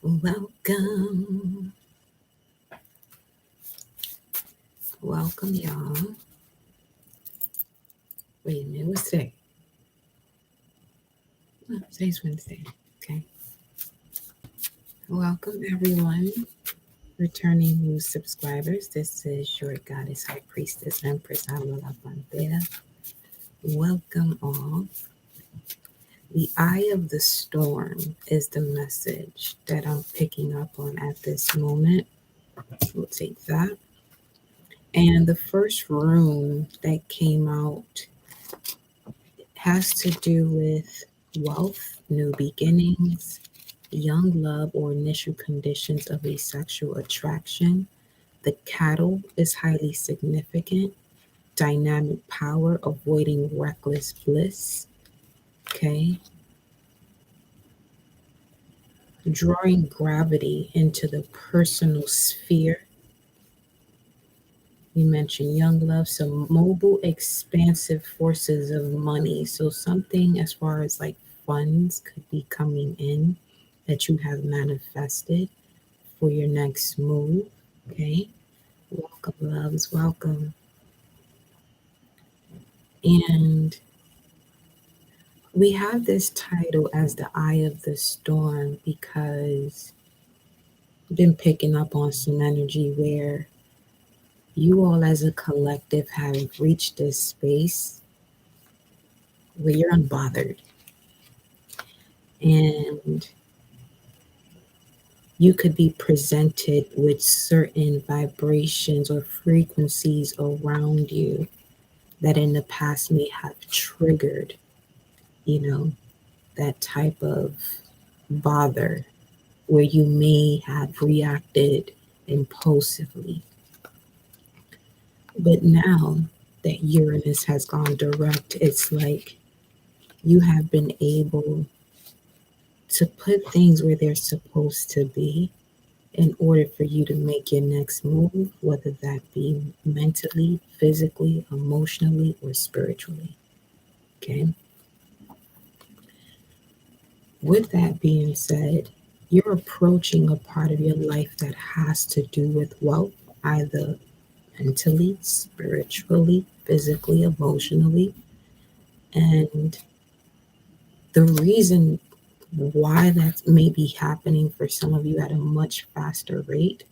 Welcome, welcome, y'all. Wait a minute, what's today? Oh, today's Wednesday. Okay. Welcome, everyone. Returning new subscribers. This is your Goddess High Priestess Empress Alula Bandera. Welcome, all. The eye of the storm is the message that I'm picking up on at this moment. We'll take that. And the first rune that came out has to do with wealth, new beginnings, young love, or initial conditions of a sexual attraction. The cattle is highly significant. Dynamic power, avoiding reckless bliss. Okay. Drawing gravity into the personal sphere. We mentioned young love, so mobile, expansive forces of money. So something as far as like funds could be coming in that you have manifested for your next move. Okay. Welcome, loves. Welcome. And we have this title as the eye of the storm because I've been picking up on some energy where you all as a collective have reached this space where you're unbothered and you could be presented with certain vibrations or frequencies around you that in the past may have triggered, you know, that type of bother where you may have reacted impulsively. But now that Uranus has gone direct, it's like you have been able to put things where they're supposed to be in order for you to make your next move, whether that be mentally, physically, emotionally, or spiritually. Okay. With that being said, you're approaching a part of your life that has to do with wealth, either mentally, spiritually, physically, emotionally. And the reason why that may be happening for some of you at a much faster rate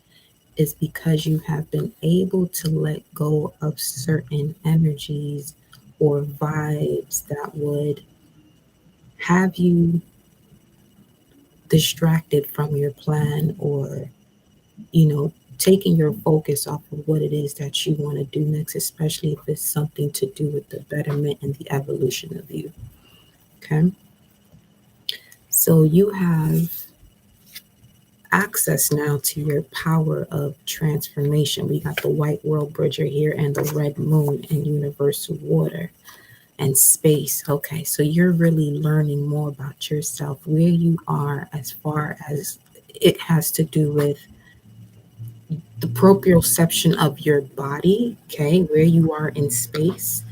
is because you have been able to let go of certain energies or vibes that would have you distracted from your plan or, you know, taking your focus off of what it is that you want to do next, especially if it's something to do with the betterment and the evolution of you. Okay. So you have access now to your power of transformation. We got the white world bridger here and the red moon and universal water and space. Okay, so you're really learning more about yourself, where you are as far as it has to do with the proprioception of your body, okay, where you are in space,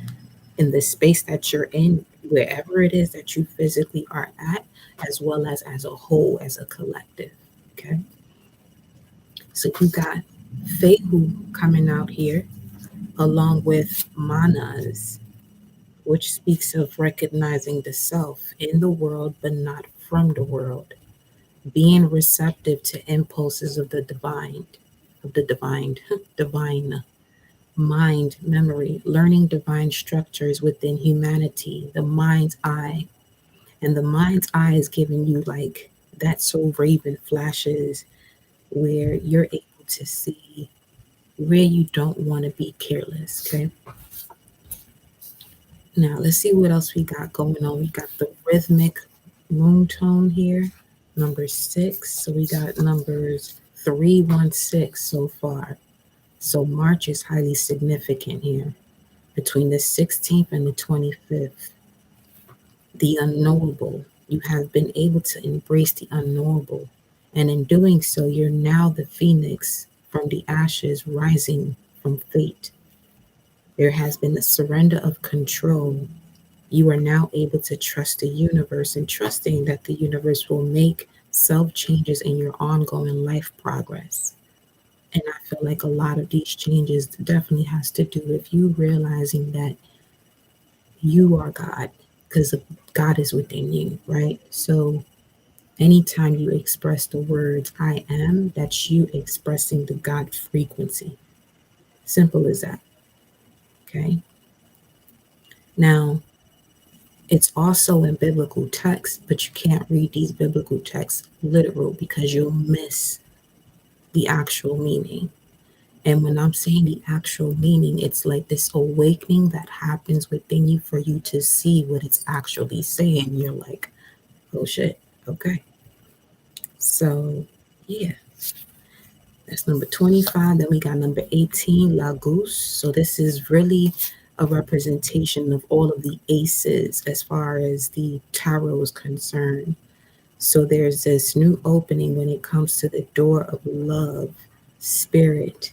in the space that you're in, wherever it is that you physically are at, as well as a whole, as a collective. Okay. So you got Fehu coming out here along with Manas, which speaks of recognizing the self in the world but not from the world, being receptive to impulses of the divine, divine mind, memory, learning divine structures within humanity, the mind's eye. And the mind's eye is giving you like that soul raven flashes where you're able to see where you don't want to be careless. Okay. Now let's see what else we got going on. We got the rhythmic moon tone here, number 6. So we got numbers 316 so far. So March is highly significant here between the 16th and the 25th. The unknowable. You have been able to embrace the unknowable. And in doing so, you're now the phoenix from the ashes rising from fate. There has been a surrender of control. You are now able to trust the universe and trusting that the universe will make self changes, and your ongoing life progress. And I feel like a lot of these changes definitely has to do with you realizing that you are God, because God is within you, right? So anytime you express the words I am, that's you expressing the God frequency. Simple as that. Okay. Now, it's also in biblical text, but you can't read these biblical texts literal because you'll miss the actual meaning. And when I'm saying the actual meaning, it's like this awakening that happens within you for you to see what it's actually saying. You're like, oh shit, okay. So, yeah, that's number 25. Then we got number 18, Lagos. So, this is really a representation of all of the aces as far as the tarot is concerned. So, there's this new opening when it comes to the door of love, spirit,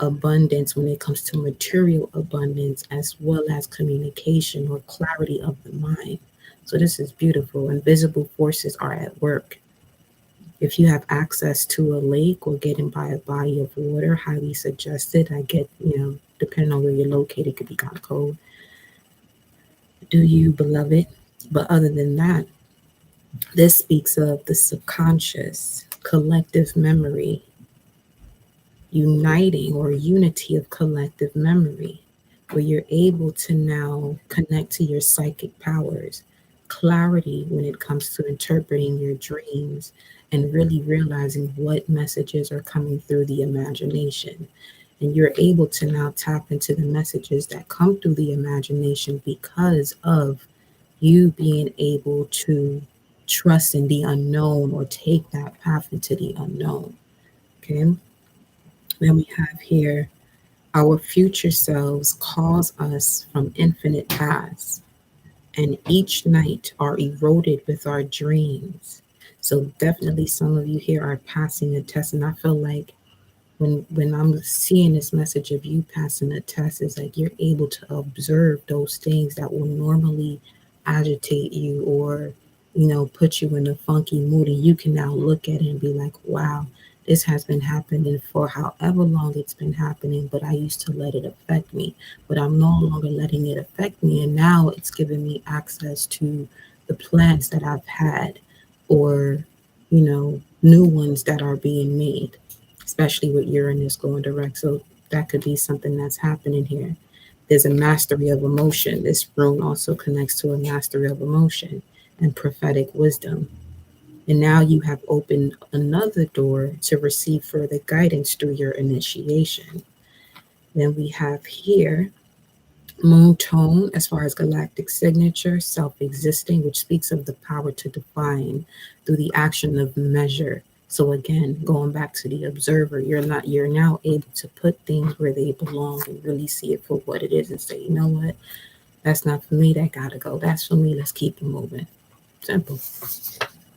abundance when it comes to material abundance, as well as communication or clarity of the mind. So, this is beautiful. Invisible forces are at work. If you have access to a lake or getting by a body of water, highly suggested. I get, depending on where you're located, it could be kind of cold. Do you, beloved? But other than that, this speaks of the subconscious, collective memory, uniting or unity of collective memory, where you're able to now connect to your psychic powers, clarity when it comes to interpreting your dreams, and really realizing what messages are coming through the imagination. And you're able to now tap into the messages that come through the imagination because of you being able to trust in the unknown or take that path into the unknown. Okay. Then we have here our future selves calls us from infinite paths, and each night are eroded with our dreams. So definitely some of you here are passing a test, and I feel like when I'm seeing this message of you passing a test, is like you're able to observe those things that will normally agitate you or put you in a funky mood, and you can now look at it and be like, wow, this has been happening for however long it's been happening, but I used to let it affect me, but I'm no longer letting it affect me, and now it's giving me access to the plans that I've had, or new ones that are being made, especially with Uranus going direct. So that could be something that's happening here. There's a mastery of emotion. This rune also connects to a mastery of emotion and prophetic wisdom. And now you have opened another door to receive further guidance through your initiation. Then we have here moon tone as far as galactic signature, self-existing, which speaks of the power to define through the action of measure. So again, going back to the observer, you're now able to put things where they belong and really see it for what it is and say, you know what, that's not for me, that gotta go. That's for me, let's keep it moving. Simple.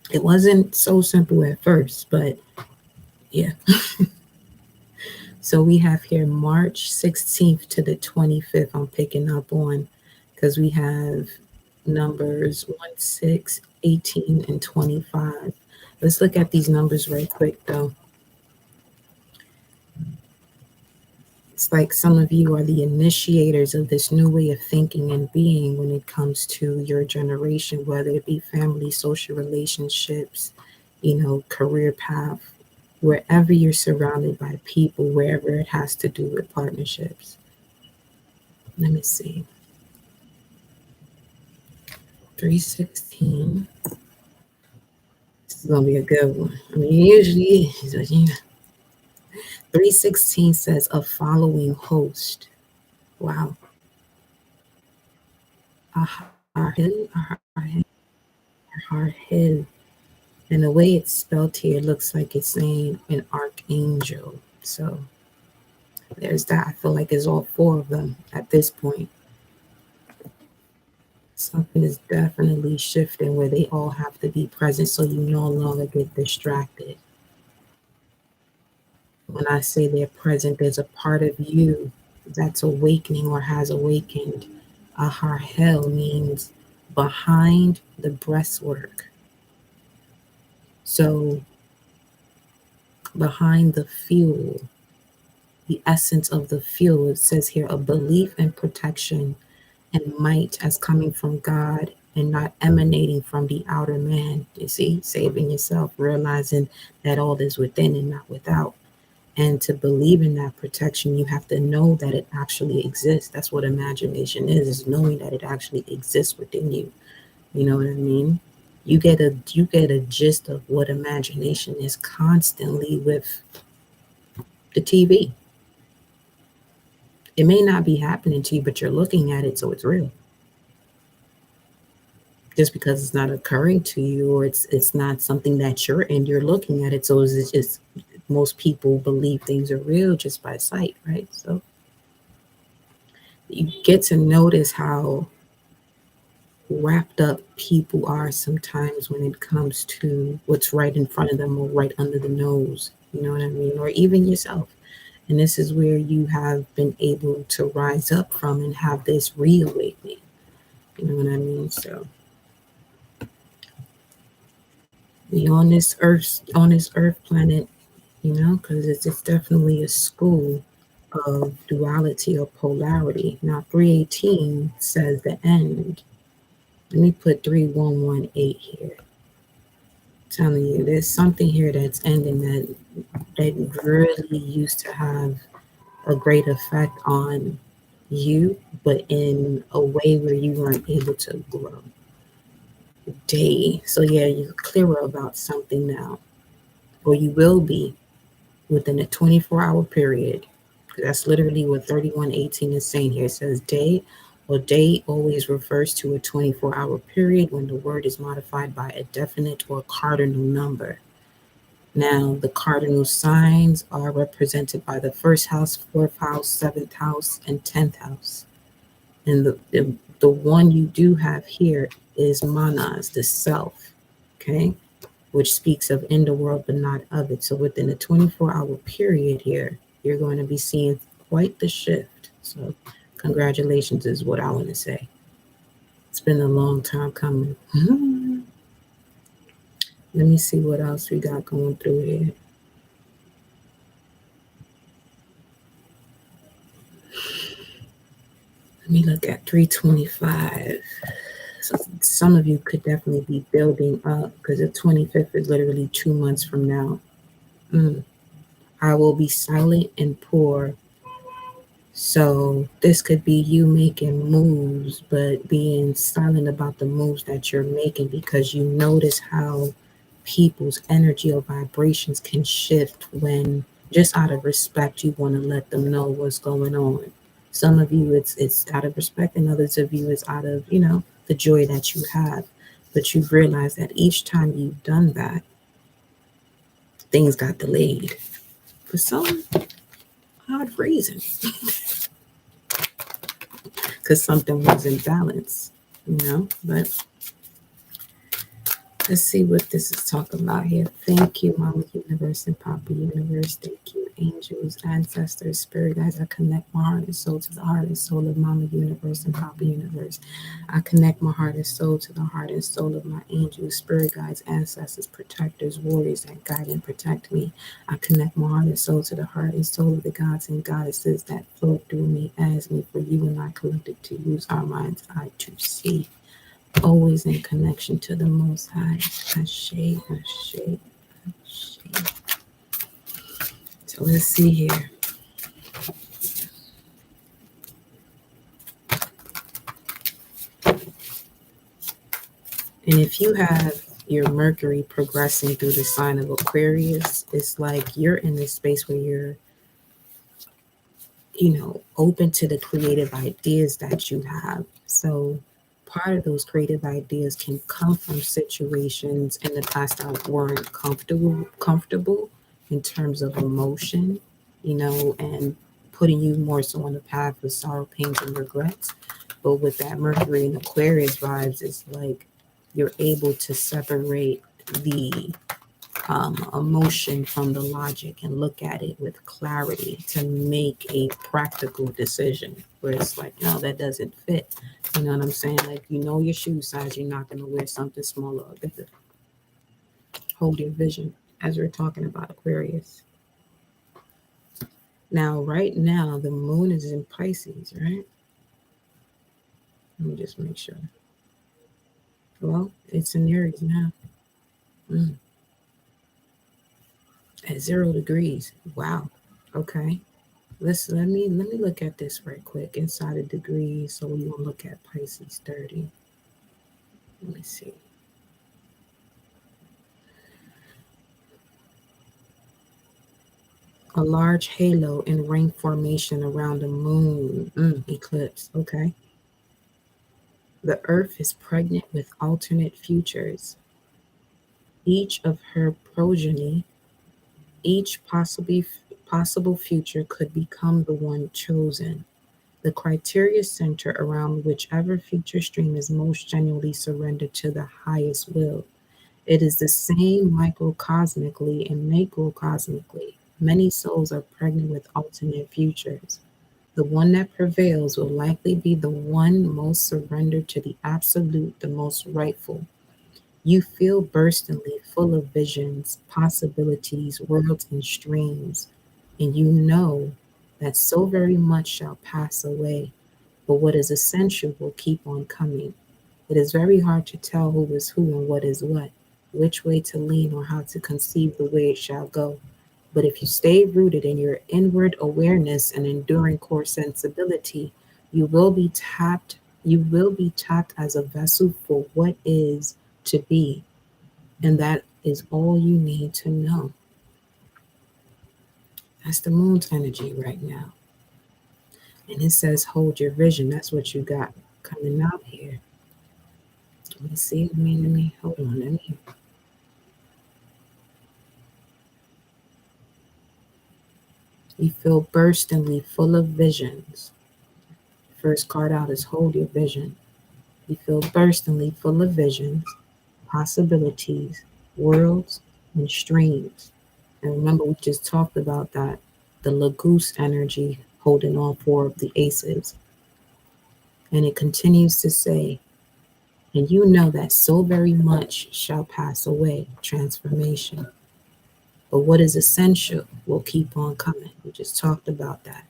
It wasn't so simple at first, but yeah. So we have here March 16th to the 25th. I'm picking up on because we have numbers 1, 6, 18, and 25. Let's look at these numbers right quick though. It's like some of you are the initiators of this new way of thinking and being when it comes to your generation, whether it be family, social relationships, career path, wherever you're surrounded by people, wherever it has to do with partnerships. Let me see. 316. This is going to be a good one. I mean, it usually is, but 316 says a following host. Wow. Aharhil, Aharhil. And the way it's spelled here looks like it's saying an archangel. So there's that. I feel like it's all four of them at this point. Something is definitely shifting where they all have to be present so you no longer get distracted. When I say they're present, there's a part of you that's awakening or has awakened. Aharhel means behind the breastwork. So behind the fuel, the essence of the fuel, it says here a belief in protection and might as coming from God and not emanating from the outer man. You see, saving yourself, realizing that all is within and not without. And to believe in that protection, you have to know that it actually exists. That's what imagination is knowing that it actually exists within you. You know what I mean? You get a gist of what imagination is constantly with the TV. It may not be happening to you, but you're looking at it, so it's real. Just because it's not occurring to you, or it's not something that you're in, you're looking at it. So it's just most people believe things are real just by sight, right? So you get to notice how wrapped up people are sometimes when it comes to what's right in front of them or right under the nose. You know what I mean? Or even yourself. And this is where you have been able to rise up from and have this reawakening. You know what I mean? So we on this earth planet, you know, because it's definitely a school of duality or polarity. Now 318 says the end. Let me put 3118 here. Telling you, there's something here that's ending that really used to have a great effect on you, but in a way where you weren't able to grow. Day. So yeah, you're clearer about something now, or you will be within a 24-hour period. That's literally what 3118 is saying here. It says day. Well, day always refers to a 24-hour period when the word is modified by a definite or cardinal number. Now, the cardinal signs are represented by the first house, fourth house, seventh house, and 10th house. And the one you do have here is manas, the self, okay, which speaks of in the world but not of it. So within a 24-hour period here, you're going to be seeing quite the shift. So congratulations is what I want to say. It's been a long time coming. Let me see what else we got going through here. Let me look at 325. So some of you could definitely be building up because the 25th is literally 2 months from now. I will be silent and poor. So this could be you making moves, but being silent about the moves that you're making because you notice how people's energy or vibrations can shift when just out of respect you want to let them know what's going on. Some of you it's out of respect, and others of you is out of, the joy that you have. But you've realized that each time you've done that, things got delayed for some odd reason. Because something was in balance, but let's see what this is talking about here. Thank you, Mama Universe and Papa Universe. Thank you, angels, ancestors, spirit guides. I connect my heart and soul to the heart and soul of Mama Universe and Papa Universe. I connect my heart and soul to the heart and soul of my angels, spirit guides, ancestors, protectors, warriors that guide and protect me. I connect my heart and soul to the heart and soul of the gods and goddesses that flow through me as me for you and I collected to use our mind's eye to see. Always in connection to the Most High. Ashe, Ashe, Ashe. So let's see here. And if you have your Mercury progressing through the sign of Aquarius, it's like you're in this space where you're, open to the creative ideas that you have. So part of those creative ideas can come from situations in the past that weren't comfortable in terms of emotion, and putting you more so on the path of sorrow, pains, and regrets. But with that Mercury and Aquarius vibes, it's like you're able to separate the emotion from the logic and look at it with clarity to make a practical decision where it's like, no, that doesn't fit. You know what I'm saying? Like, your shoe size, you're not going to wear something smaller or bigger. hold your vision, as we're talking about Aquarius. Now, right now, the moon is in Pisces, right? Let me just make sure. Well, it's in Aries now. Mm, at 0 degrees. Wow. Okay. Let me look at this right quick inside of degrees. So we won't look at Pisces 30. Let me see. A large halo and ring formation around the moon. Eclipse. Okay. The Earth is pregnant with alternate futures. Each of her progeny, each possible future could become the one chosen. The criteria center around whichever future stream is most genuinely surrendered to the highest will. It is the same microcosmically and macrocosmically. Many souls are pregnant with alternate futures. The one that prevails will likely be the one most surrendered to the absolute, the most rightful. You feel burstingly full of visions, possibilities, worlds, and streams, and you know that so very much shall pass away, but what is essential will keep on coming. It is very hard to tell who is who and what is what, which way to lean or how to conceive the way it shall go. But if you stay rooted in your inward awareness and enduring core sensibility, you will be tapped. You will be tapped as a vessel for what is to be. And that is all you need to know. That's the moon's energy right now. And it says, hold your vision. That's what you got coming out here. Let me see. Hold on. Let me. You feel burstingly full of visions. First card out is hold your vision. You feel burstingly full of visions, possibilities, worlds, and streams. And remember, we just talked about that. The Lagoose energy holding all four of the aces. And it continues to say, and you know that so very much shall pass away, transformation. But what is essential will keep on coming. We just talked about that.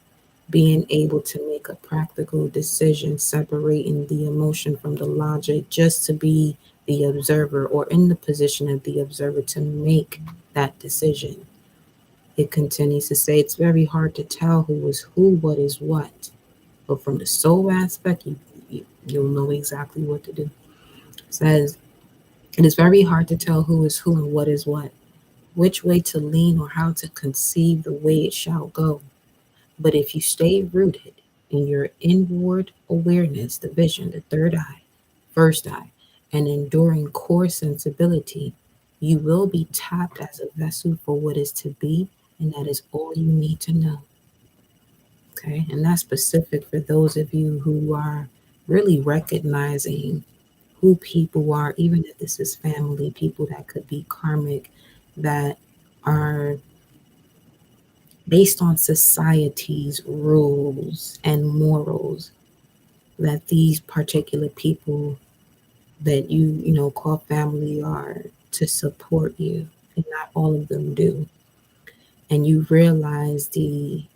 Being able to make a practical decision, separating the emotion from the logic, just to be the observer or in the position of the observer to make that decision. It continues to say it's very hard to tell who is who, what is what. But from the soul aspect, you'll know exactly what to do. It says it is very hard to tell who is who and what is what, which way to lean or how to conceive the way it shall go. But if you stay rooted in your inward awareness, the vision, the third eye, first eye, and enduring core sensibility, you will be tapped as a vessel for what is to be, and that is all you need to know. Okay, and that's specific for those of you who are really recognizing who people are, even if this is family, people that could be karmic, that are based on society's rules and morals, that these particular people that you call family are to support you, and not all of them do. And you realize the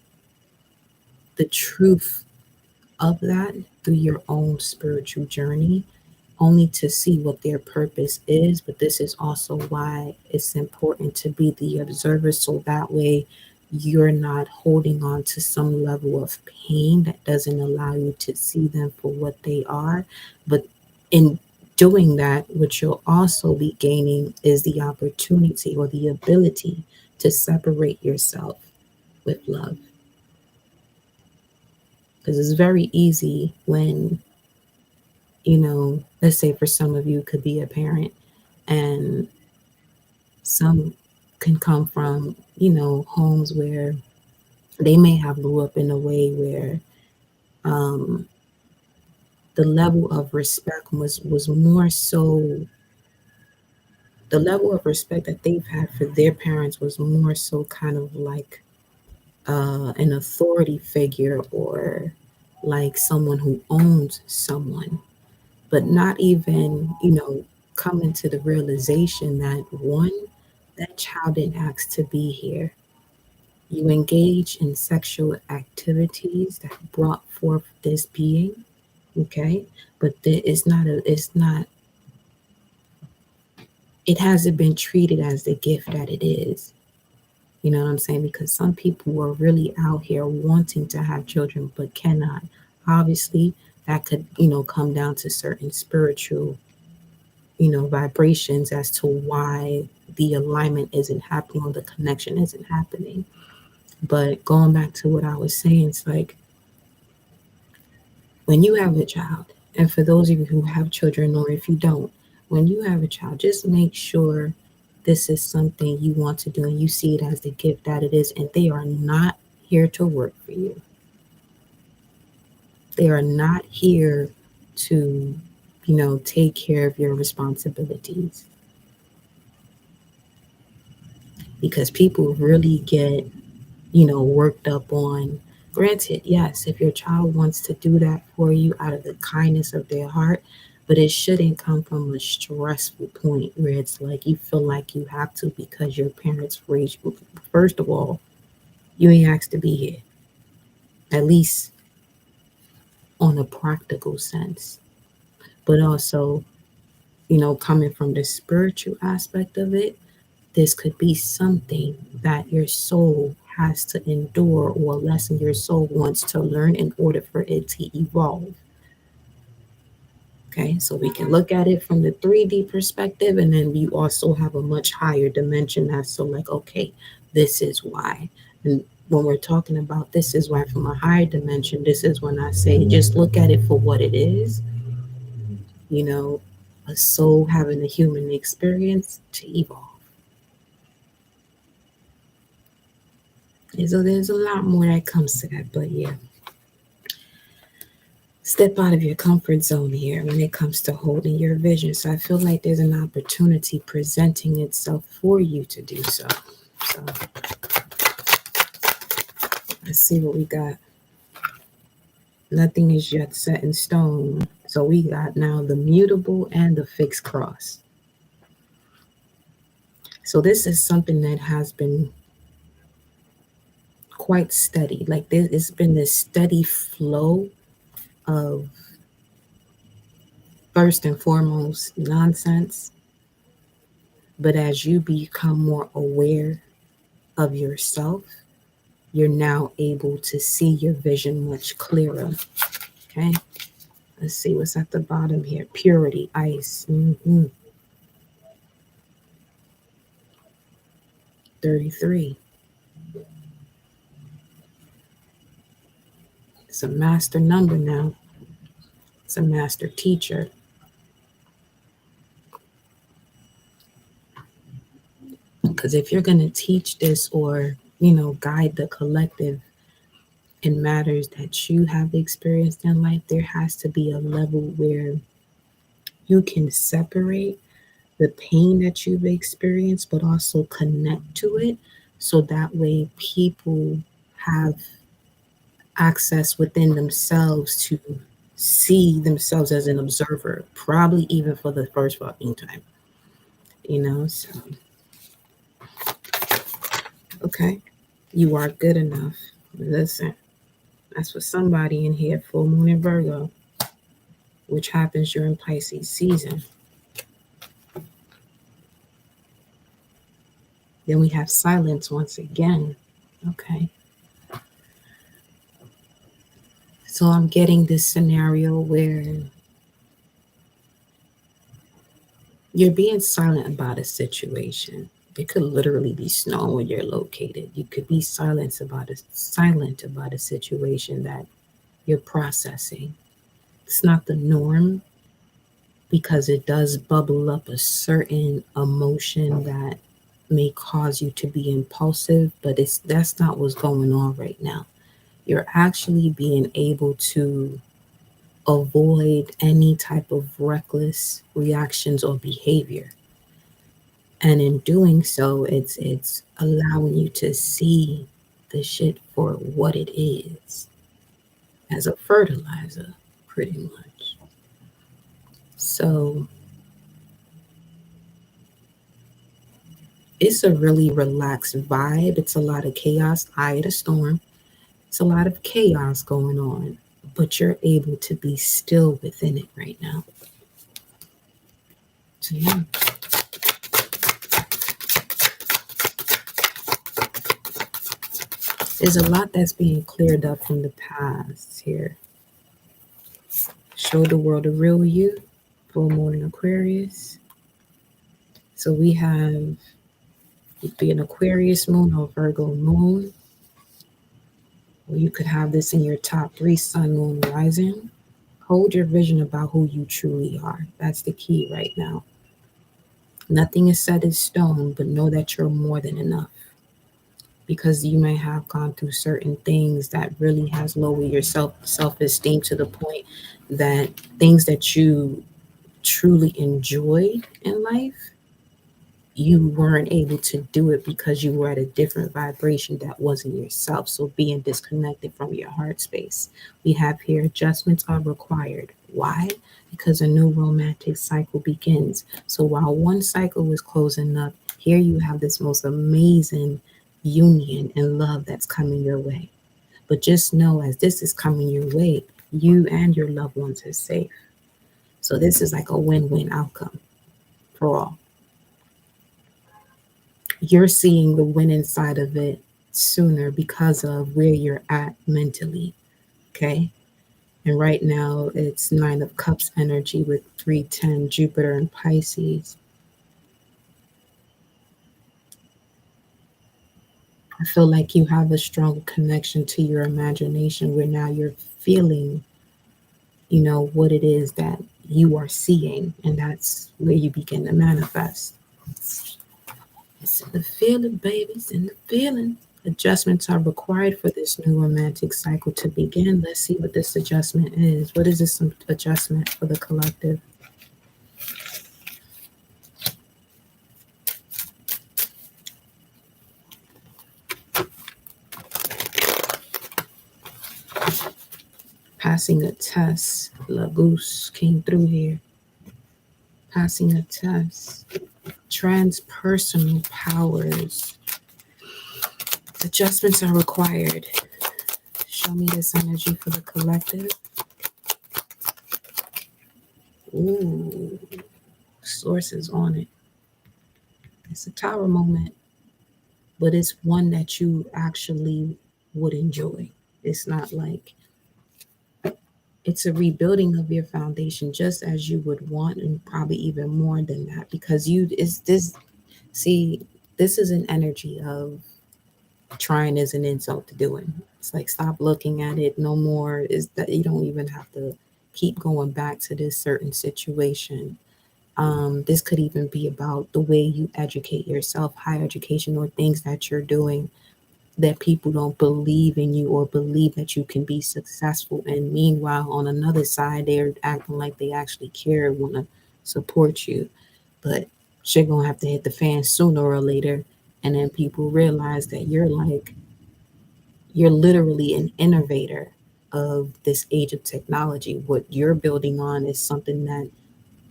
truth of that through your own spiritual journey, only to see what their purpose is. But this is also why it's important to be the observer, so that way you're not holding on to some level of pain that doesn't allow you to see them for what they are. But in doing that, what you'll also be gaining is the opportunity or the ability to separate yourself with love. Because it's very easy when, let's say for some of you could be a parent, and some can come from, homes where they may have grew up in a way where um, the level of respect was more so, the level of respect that they've had for their parents was more so kind of like an authority figure, or like someone who owns someone, but not even, coming to the realization that one, That child didn't ask to be here. You engage in sexual activities that brought forth this being, okay? But it hasn't been treated as the gift that it is. You know what I'm saying? Because some people are really out here wanting to have children but cannot. Obviously, that could, come down to certain spiritual, vibrations as to why the alignment isn't happening or the connection isn't happening. But going back to what I was saying, it's like when you have a child, and for those of you who have children, or if you don't, when you have a child, just make sure this is something you want to do and you see it as the gift that it is, and they are not here to work for you. They are not here to, take care of your responsibilities. Because people really get, worked up on. Granted, yes, if your child wants to do that for you out of the kindness of their heart, but it shouldn't come from a stressful point where it's like you feel like you have to because your parents raised you. First of all, you ain't asked to be here, at least on a practical sense. But also, coming from the spiritual aspect of it, this could be something that your soul has to endure, or a lesson your soul wants to learn in order for it to evolve. Okay, so we can look at it from the 3D perspective, and then you also have a much higher dimension that's so like, okay, this is why. And when we're talking about this is why from a higher dimension, this is when I say just look at it for what it is, you know, a soul having a human experience to evolve. And so there's a lot more that comes to that, but yeah. Step out of your comfort zone here when it comes to holding your vision. So I feel like there's an opportunity presenting itself for you to do so. So let's see what we got. Nothing is yet set in stone. So we got now the mutable and the fixed cross. So this is something that has been quite steady. Like it's been this steady flow of, first and foremost, nonsense. But as you become more aware of yourself, you're now able to see your vision much clearer. Okay, let's see what's at the bottom here. Purity, ice. 33. It's a master number now. It's a master teacher. Because if you're going to teach this or, guide the collective in matters that you have experienced in life, there has to be a level where you can separate the pain that you've experienced, but also connect to it. So that way people have access within themselves to see themselves as an observer, probably even for the first fucking time. So, okay, you are good enough. Listen, that's for somebody in here, full moon in Virgo, which happens during Pisces season. Then we have silence once again. Okay. So I'm getting this scenario where you're being silent about a situation. It could literally be snow where you're located. You could be silent about a situation that you're processing. It's not the norm because it does bubble up a certain emotion that may cause you to be impulsive, but that's not what's going on right now. You're actually being able to avoid any type of reckless reactions or behavior. And in doing so, it's allowing you to see the shit for what it is, as a fertilizer, pretty much. So It's a really relaxed vibe. It's a lot of chaos, eye of the storm. It's a lot of chaos going on, but you're able to be still within it right now. So yeah, there's a lot that's being cleared up from the past here. Show the world the real you, full moon in Aquarius. So we have it be an Aquarius moon or Virgo moon, or you could have this in your top three sun, moon, rising. Hold your vision about who you truly are. That's the key right now. Nothing is set in stone, but know that you're more than enough. Because you may have gone through certain things that really has lowered your self-esteem to the point that things that you truly enjoyed in life, you weren't able to do it because you were at a different vibration that wasn't yourself. So being disconnected from your heart space. We have here adjustments are required. Why? Because a new romantic cycle begins. So while one cycle is closing up, here you have this most amazing union and love that's coming your way. But just know as this is coming your way, you and your loved ones are safe. So this is like a win-win outcome for all. You're seeing the winning side of it sooner because of where you're at mentally. Okay. And right now it's Nine of Cups energy with 310 Jupiter and Pisces. I feel like you have a strong connection to your imagination where now you're feeling, what it is that you are seeing. And that's where you begin to manifest. It's in the feeling, baby. It's in the feeling. Adjustments are required for this new romantic cycle to begin. Let's see what this adjustment is. What is this adjustment for the collective? Passing a test. La Goose came through here. Passing a test. Transpersonal powers. Adjustments are required. Show me this energy for the collective. Ooh, sources on it. It's a tower moment, but it's one that you actually would enjoy. It's not like it's a rebuilding of your foundation just as you would want, and probably even more than that, because you is this see this is an energy of trying is an insult to doing. It's like stop looking at it no more. Is that you don't even have to keep going back to this certain situation. This could even be about the way you educate yourself, higher education, or things that you're doing that people don't believe in you or believe that you can be successful. And meanwhile, on another side, they're acting like they actually care, want to support you. But shit gonna have to hit the fan sooner or later. And then people realize that you're literally an innovator of this age of technology. What you're building on is something that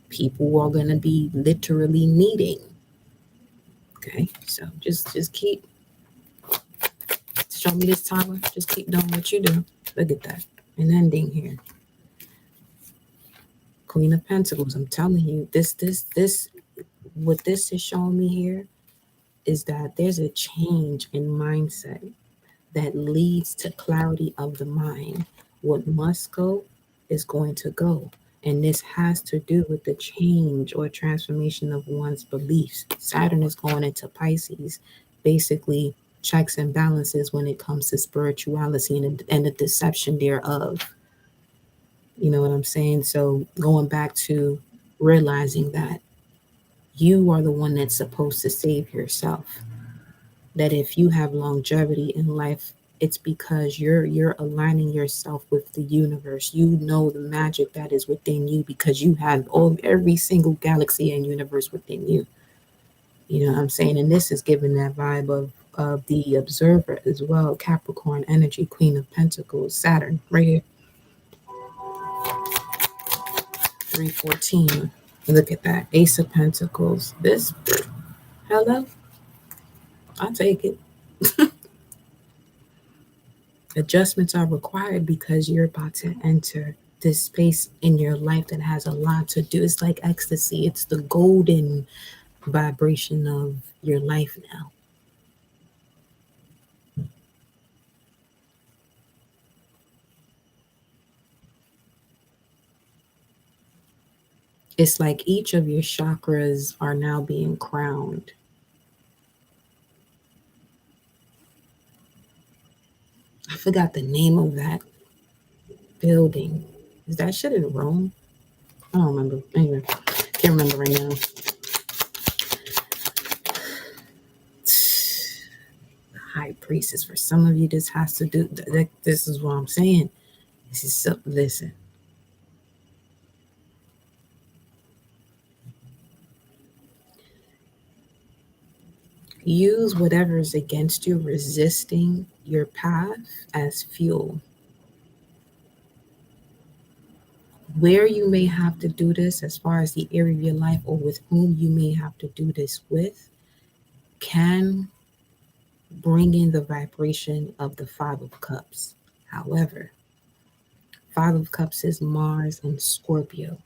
people are gonna be literally needing. Okay, so just keep show me this tower. Just keep doing what you do. Look at that. An ending here. Queen of Pentacles. I'm telling you, this, what this is showing me here is that there's a change in mindset that leads to clarity of the mind. What must go is going to go. And this has to do with the change or transformation of one's beliefs. Saturn is going into Pisces, basically checks and balances when it comes to spirituality and the deception thereof. You know what I'm saying? So going back to realizing that you are the one that's supposed to save yourself. That if you have longevity in life, it's because you're aligning yourself with the universe. You know the magic that is within you because you have every single galaxy and universe within you. You know what I'm saying? And this is giving that vibe of the observer as well. Capricorn energy, Queen of Pentacles, Saturn, right here. 314. Look at that. Ace of Pentacles. This, hello? I'll take it. Adjustments are required because you're about to enter this space in your life that has a lot to do. It's like ecstasy, it's the golden vibration of your life now. It's like each of your chakras are now being crowned. I forgot the name of that building. Is that shit in Rome? I don't remember. Anyway, can't remember right now. High priestess. For some of you, this has to do. This is what I'm saying. This is so. Listen. Use whatever is against you, resisting your path, as fuel. Where you may have to do this, as far as the area of your life or with whom you may have to do this with, can bring in the vibration of the Five of Cups. However, Five of Cups is Mars and Scorpio.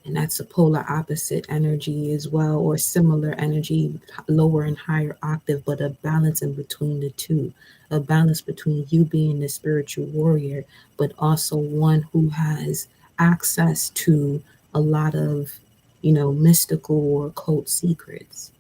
And that's a polar opposite energy as well, or similar energy, lower and higher octave, but a balance in between the two. A balance between you being the spiritual warrior, but also one who has access to a lot of, mystical or occult secrets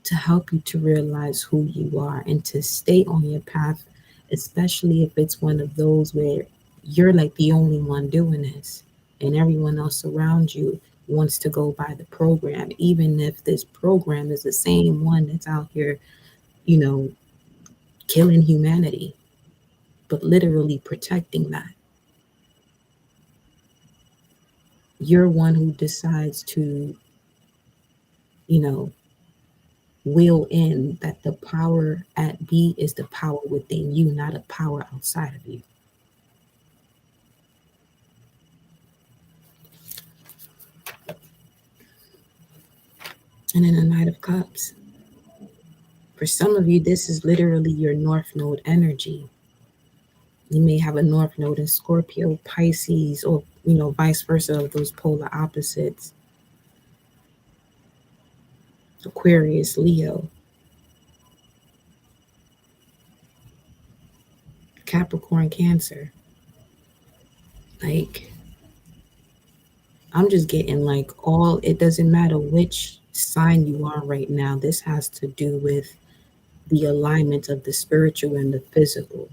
to help you to realize who you are and to stay on your path, especially if it's one of those where you're like the only one doing this and everyone else around you wants to go by the program, even if this program is the same one that's out here, you know, killing humanity, but literally protecting that. You're one who decides to, you know, will in that the power at B is the power within you, not a power outside of you. And then the Knight of Cups. For some of you, this is literally your North Node energy. You may have a North Node in Scorpio, Pisces, or, vice versa of those polar opposites. Aquarius, Leo, Capricorn, Cancer. Like, I'm just getting like it doesn't matter which sign you are right now. This has to do with the alignment of the spiritual and the physical.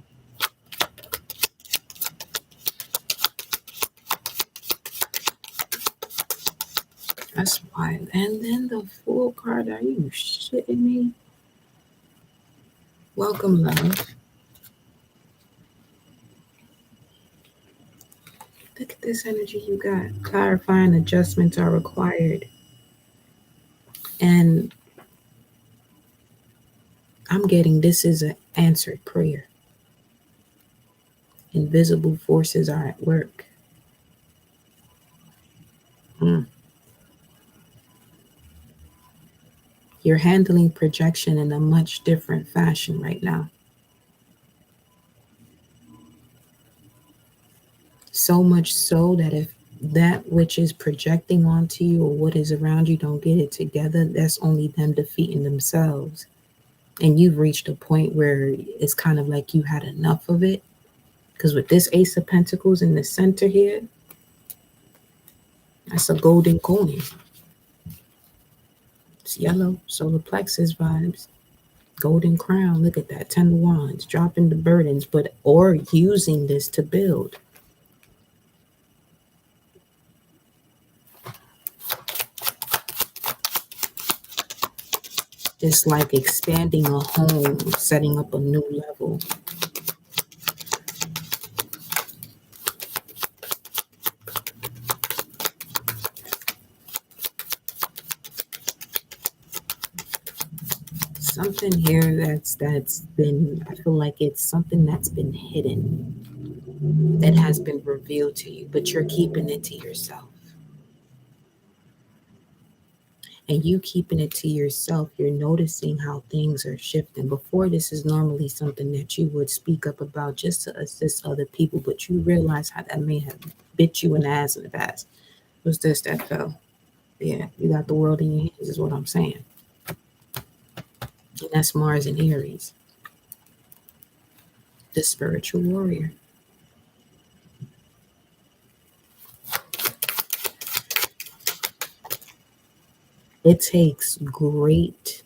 That's wild. And then the Fool card, are you shitting me? Welcome, love. Look at this energy you got. Clarifying adjustments are required. And I'm getting this is an answered prayer. Invisible forces are at work. You're handling projection in a much different fashion right now. So much so that if that which is projecting onto you or what is around you don't get it together, that's only them defeating themselves. And you've reached a point where it's kind of like you had enough of it. Because with this Ace of Pentacles in the center here, that's a golden coin. It's yellow, solar plexus vibes. Golden crown, look at that. 10 of Wands, dropping the burdens, or using this to build. It's like expanding a home, setting up a new level. Something here that's been, I feel like it's something that's been hidden, that has been revealed to you, but you're keeping it to yourself. and you keeping it to yourself, you're noticing how things are shifting. Before, this is normally something that you would speak up about just to assist other people, but you realize how that may have bit you in the ass in the past. What's this that fell? Yeah, you got the world in your hands, is what I'm saying. And that's Mars and Aries, the spiritual warrior. It takes great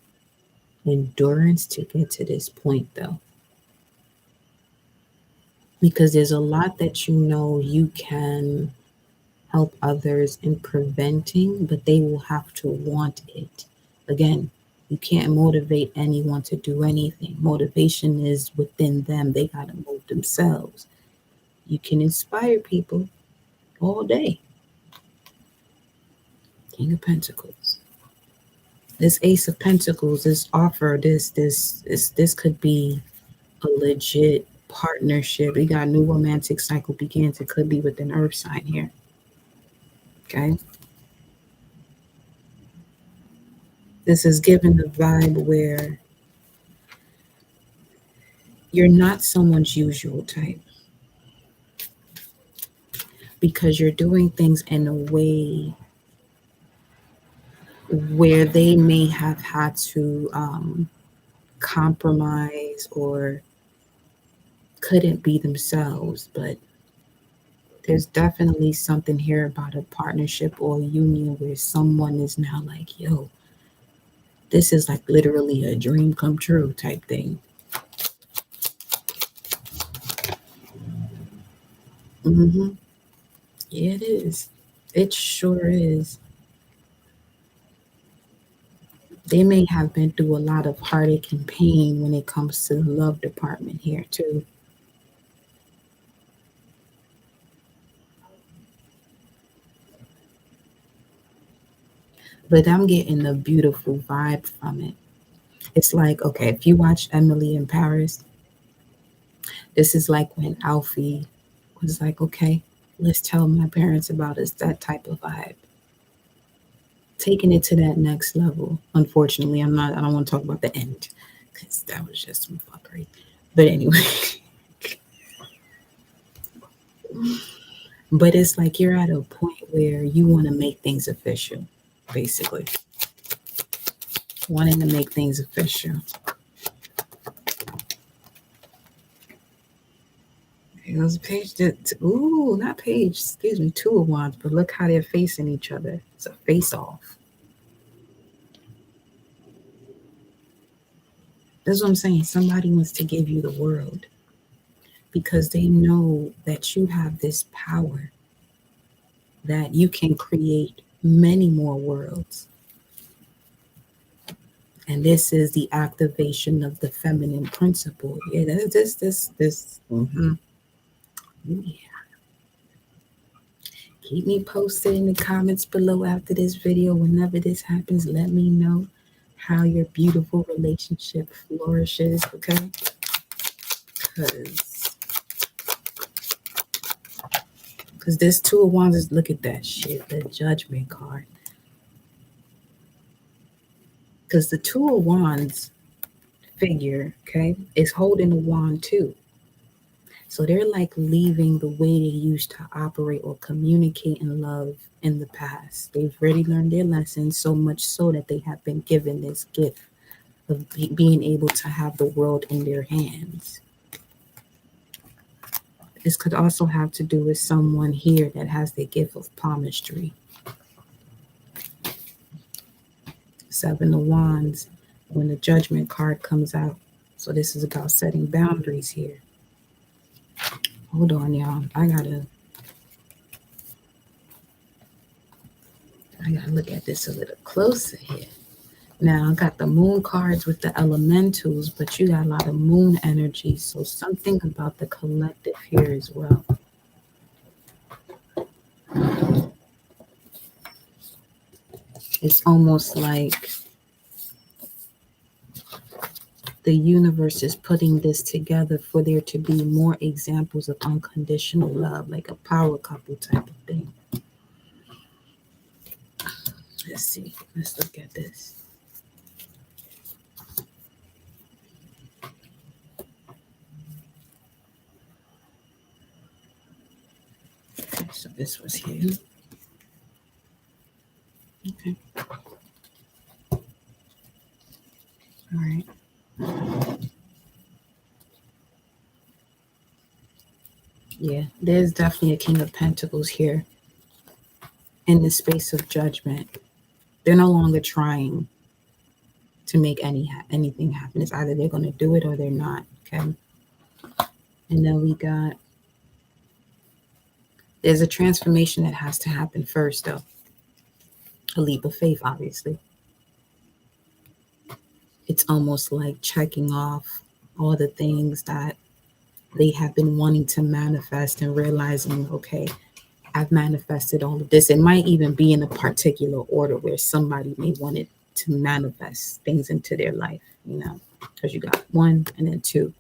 endurance to get to this point, though, because there's a lot that you can help others in preventing, but they will have to want it. Again, you can't motivate anyone to do anything. Motivation is within them, they got to move themselves. You can inspire people all day. King of Pentacles. This Ace of Pentacles, this offer, this could be a legit partnership. We got new romantic cycle begins. It could be with an earth sign here. Okay. This is given the vibe where you're not someone's usual type, because you're doing things in a way where they may have had to compromise or couldn't be themselves. But there's definitely something here about a partnership or a union where someone is now like, yo, this is like literally a dream come true type thing. Mm-hmm. Yeah, it is. It sure is. They may have been through a lot of heartache and pain when it comes to the love department here too. But I'm getting a beautiful vibe from it. It's like, okay, if you watch Emily in Paris, this is like when Alfie was like, okay, let's tell my parents about us, that type of vibe. Taking it to that next level. Unfortunately, I don't want to talk about the end because that was just some fuckery. But anyway, but it's like you're at a point where you want to make things official, basically. Wanting to make things official. It was page that, ooh, not page, excuse me, two of wands, but look how they're facing each other. It's a face off. That's what I'm saying. Somebody wants to give you the world because they know that you have this power that you can create many more worlds. And this is the activation of the feminine principle. Yeah, this. Mm-hmm. Yeah. Keep me posted in the comments below after this video. Whenever this happens, let me know how your beautiful relationship flourishes, okay? Because this Two of Wands is, look at that shit, the Judgment card. Because the Two of Wands figure, okay, is holding a wand too. So they're like leaving the way they used to operate or communicate in love in the past. They've already learned their lessons, so much so that they have been given this gift of being able to have the world in their hands. This could also have to do with someone here that has the gift of palmistry. Seven of Wands, when the Judgment card comes out. So this is about setting boundaries here. Hold on, y'all. I gotta look at this a little closer here. Now I got the moon cards with the elementals, but you got a lot of moon energy. So something about the collective here as well. It's almost like the universe is putting this together for there to be more examples of unconditional love, like a power couple type of thing. Let's see. Let's look at this. Okay, so this was here. Okay. All right. Yeah, there's definitely a King of Pentacles here in the space of judgment. They're no longer trying to make anything happen. It's either they're going to do it or they're not. Okay. And then we got, there's a transformation that has to happen first, though. A leap of faith, obviously. It's almost like checking off all the things that they have been wanting to manifest and realizing, okay, I've manifested all of this. It might even be in a particular order where somebody may want it to manifest things into their life, because you got 1 and then 2.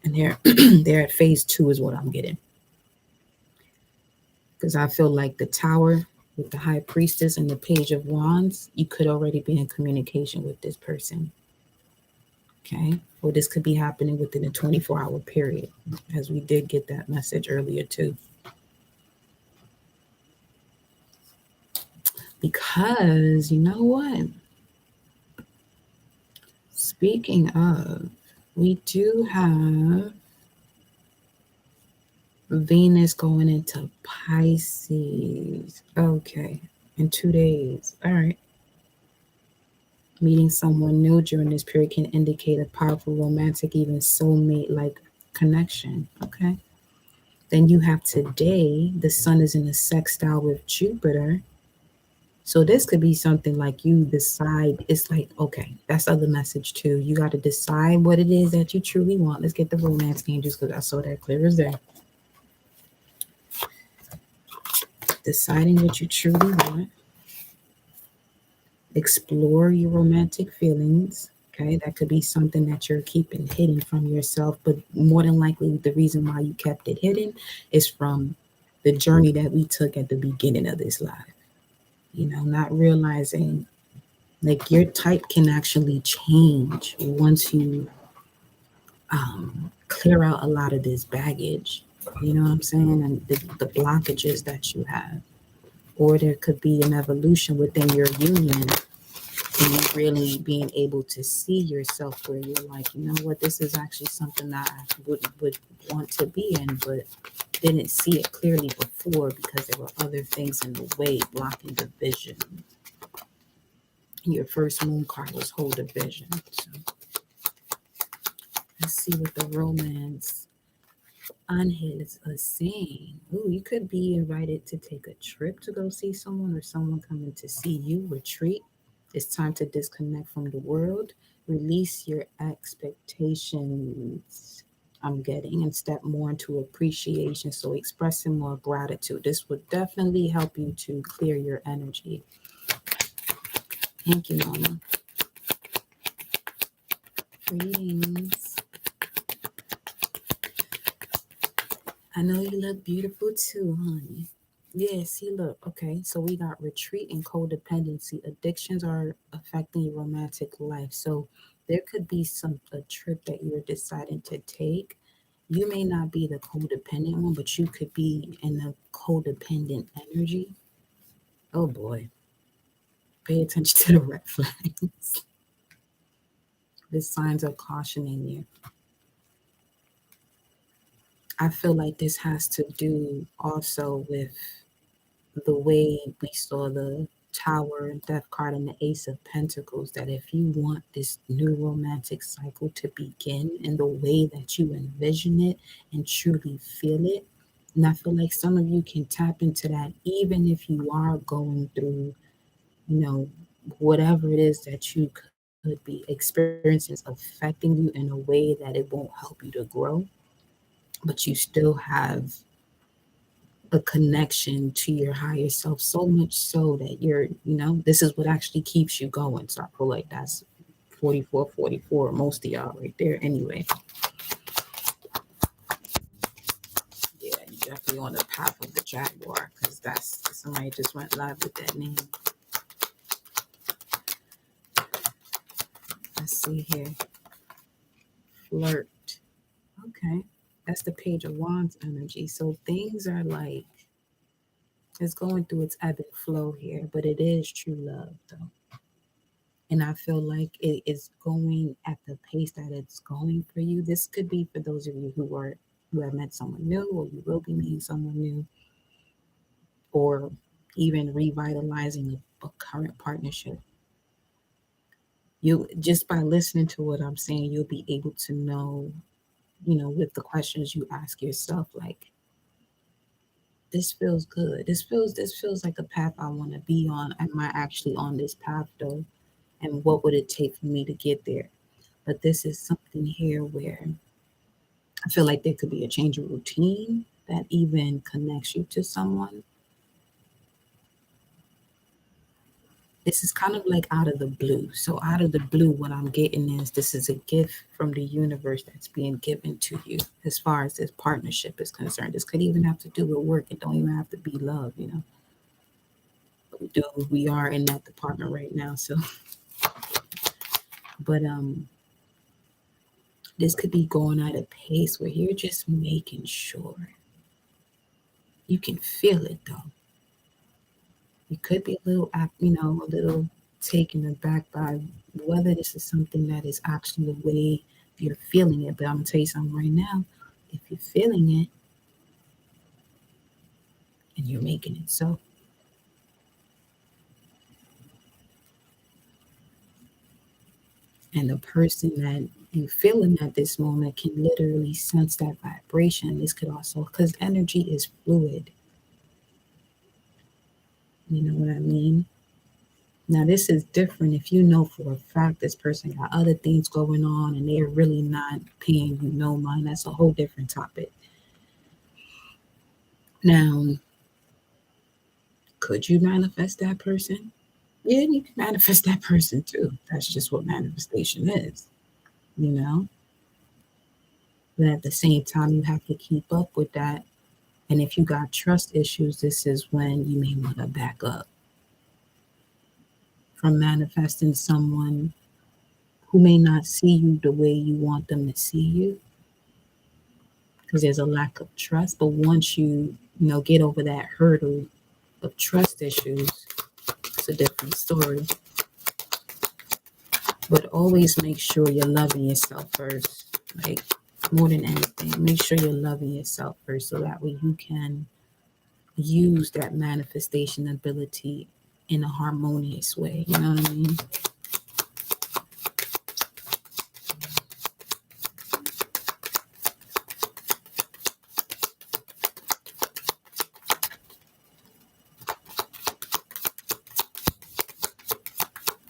And they're at phase 2 is what I'm getting. Because I feel like the Tower with the High Priestess and the Page of Wands, you could already be in communication with this person. Okay. Or this could be happening within a 24-hour period, as we did get that message earlier too. Because you know what? Speaking of, we do have Venus going into Pisces. Okay. In 2 days. All right. Meeting someone new during this period can indicate a powerful romantic, even soulmate-like connection. Okay. Then you have today, the sun is in a sextile with Jupiter. So this could be something like you decide, it's like, okay, that's the other message too. You got to decide what it is that you truly want. Let's get the romance angels because I saw that clear as day. Deciding what you truly want. Explore your romantic feelings. Okay, that could be something that you're keeping hidden from yourself, but more than likely the reason why you kept it hidden is from the journey that we took at the beginning of this life. Not realizing like your type can actually change once you clear out a lot of this baggage. You know what I'm saying? And the blockages that you have. Or there could be an evolution within your union and you really being able to see yourself where you're like, you know what, this is actually something that I would want to be in, but didn't see it clearly before because there were other things in the way blocking the vision. Your first moon card was hold a vision. So let's see what the romance unhits are saying. Ooh, you could be invited to take a trip to go see someone or someone coming to see you. Retreat. It's time to disconnect from the world. Release your expectations, I'm getting, and step more into appreciation. So expressing more gratitude. This would definitely help you to clear your energy. Thank you, Mama. Greetings. I know you look beautiful too, honey. Yes, he look. Okay, so we got retreat and codependency. Addictions are affecting your romantic life. So there could be a trip that you're deciding to take. You may not be the codependent one, but you could be in the codependent energy. Oh boy. Pay attention to the red flags. The signs are cautioning you. I feel like this has to do also with the way we saw the Tower and Death card and the Ace of Pentacles, that if you want this new romantic cycle to begin in the way that you envision it and truly feel it, and I feel like some of you can tap into that even if you are going through, whatever it is that you could be experiencing affecting you in a way that it won't help you to grow, but you still have a connection to your higher self, so much so that this is what actually keeps you going. So I feel like that's 44, most of y'all right there anyway. Yeah, you're definitely on the path of the Jaguar, because that's somebody just went live with that name. Let's see here. Flirt. Okay. That's the Page of Wands energy. So things are like, it's going through its ebb and flow here, but it is true love though. And I feel like it is going at the pace that it's going for you. This could be for those of you who have met someone new, or you will be meeting someone new, or even revitalizing a current partnership. You just by listening to what I'm saying, you'll be able to know, with the questions you ask yourself, like, this feels good. This feels like a path I want to be on. Am I actually on this path though? And what would it take for me to get there? But this is something here where I feel like there could be a change of routine that even connects you to someone. This is kind of like out of the blue. So, out of the blue, what I'm getting is this is a gift from the universe that's being given to you as far as this partnership is concerned. This could even have to do with work. It don't even have to be love. But we are in that department right now. So, but this could be going at a pace where you're just making sure you can feel it though. You could be a little, a little taken aback by whether this is something that is actually the way you're feeling it. But I'm gonna tell you something right now. If you're feeling it and you're making it so, and the person that you're feeling at this moment can literally sense that vibration. This could also, because energy is fluid. You know what I mean? Now, this is different if you know for a fact this person got other things going on and they're really not paying you no mind. That's a whole different topic. Now, could you manifest that person? Yeah, you can manifest that person too. That's just what manifestation is, you know? But at the same time, you have to keep up with that. And if you got trust issues, this is when you may want to back up from manifesting someone who may not see you the way you want them to see you because there's a lack of trust. But once you get over that hurdle of trust issues, it's a different story. But always make sure you're loving yourself first. Like, more than anything, make sure you're loving yourself first so that way you can use that manifestation ability in a harmonious way. You know what I mean?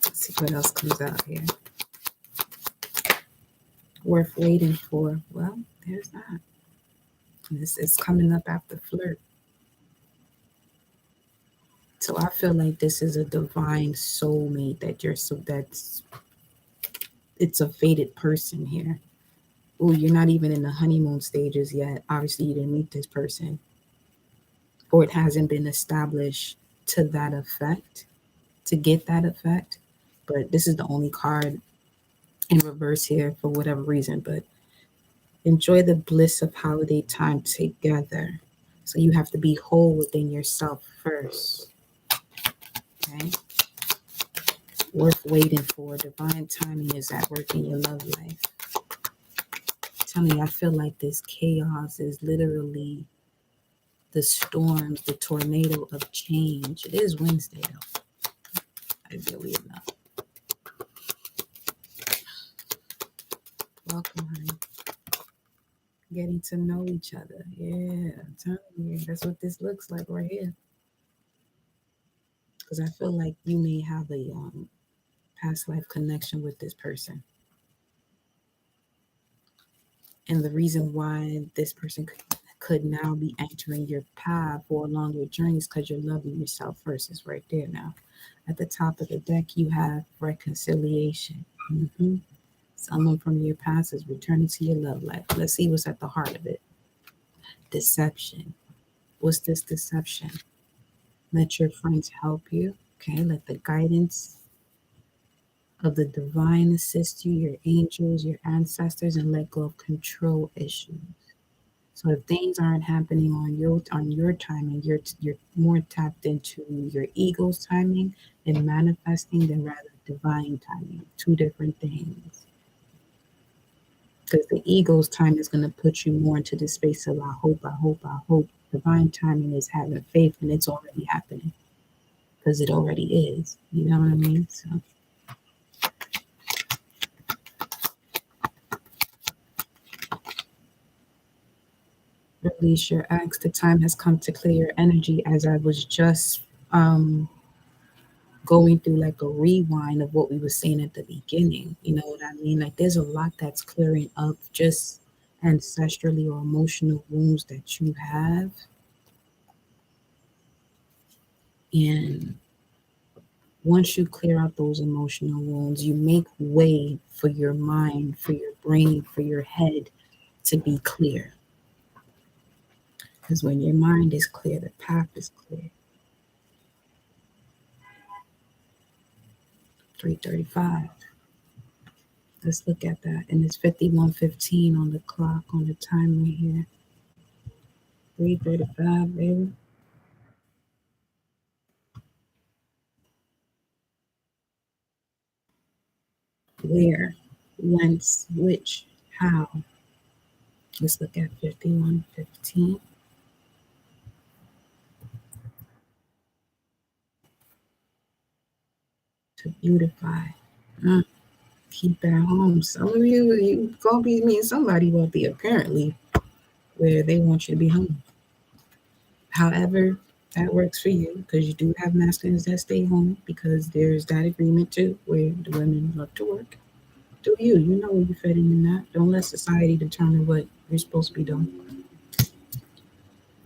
Let's see what else comes out here. Worth waiting for. Well, there's that. This is coming up after flirt. So I feel like this is a divine soulmate it's a fated person here. Oh, you're not even in the honeymoon stages yet. Obviously, you didn't meet this person, or it hasn't been established to that effect, to get that effect. But this is the only card in reverse here for whatever reason. But enjoy the bliss of holiday time together. So you have to be whole within yourself first. Okay. Worth waiting for. Divine timing is at work in your love life. Tell me, I feel like this chaos is literally the storms, the tornado of change. It is Wednesday, though. Ideally enough. Welcome, honey. Getting to know each other. Yeah, I'm telling you, that's what this looks like right here. Because I feel like you may have a past life connection with this person. And the reason why this person could now be entering your path or along your journey is because you're loving yourself first. It's right there now. At the top of the deck, you have reconciliation. Someone from your past is returning to your love life. Let's see what's at the heart of it. Deception. What's this deception? Let your friends help you. Okay, let the guidance of the divine assist you, your angels, your ancestors, and let go of control issues. So if things aren't happening on your timing, you're more tapped into your ego's timing and manifesting than rather divine timing. Two different things. Because the ego's time is going to put you more into the space of I hope, I hope, I hope. Divine timing is having faith, and it's already happening because it already is. You know what I mean? So. Release your eggs. The time has come to clear your energy. As I was just going through like a rewind of what we were saying at the beginning. You know what I mean? Like there's a lot that's clearing up just ancestrally or emotional wounds that you have. And once you clear out those emotional wounds, you make way for your mind, for your brain, for your head to be clear. Because when your mind is clear, the path is clear. 3:35. Let's look at that. And it's 51:15 on the clock, on the timer here. 3:35, baby. Where, whence, which, how. Let's look at 51:15. To beautify. Keep at home. Some of you gonna be meeting somebody wealthy apparently, where they want you to be home. However, that works for you because you do have masculines that stay home because there's that agreement too, where the women love to work. Do you? You know where you fit in that. Don't let society determine what you're supposed to be doing.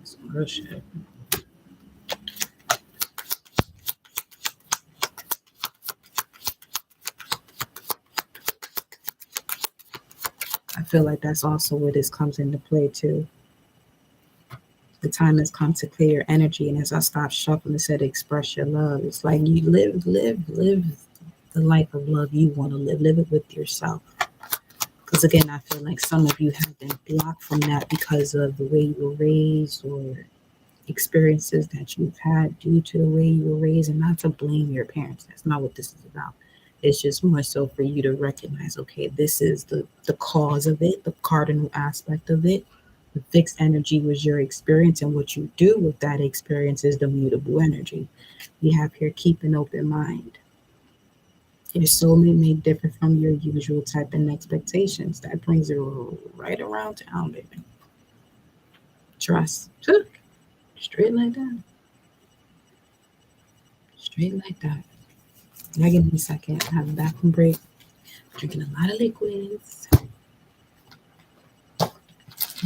Some real shit. I feel like that's also where this comes into play too. The time has come to clear your energy, and as I stop shuffling and said, express your love. It's like you live the life of love you want to live it with yourself. Because again, I feel like some of you have been blocked from that because of the way you were raised or experiences that you've had due to the way you were raised, and not to blame your parents. That's not what this is about. It's just more so for you to recognize, okay, this is the cause of it, the cardinal aspect of it. The fixed energy was your experience, and what you do with that experience is the mutable energy. We have here keep an open mind. Your soulmate may differ from your usual type and expectations. That brings it right around town, baby. Trust. Straight like that. Straight like that. Now give me a second. I have a bathroom break. Drinking a lot of liquids.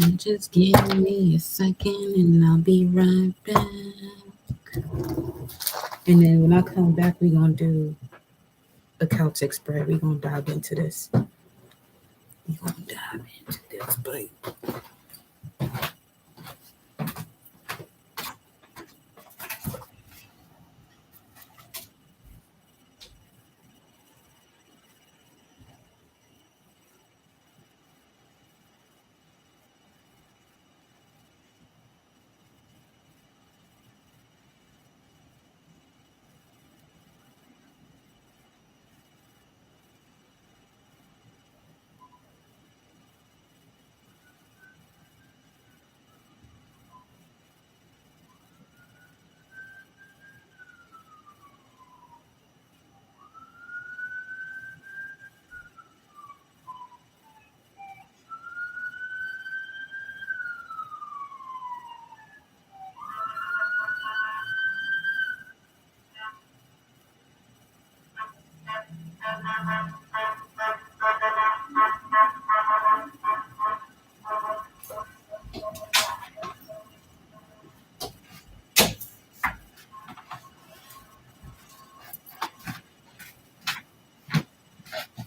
And just give me a second and I'll be right back. And then when I come back, we're going to do a Celtic spread. We're going to dive into this. We're going to dive into this, babe.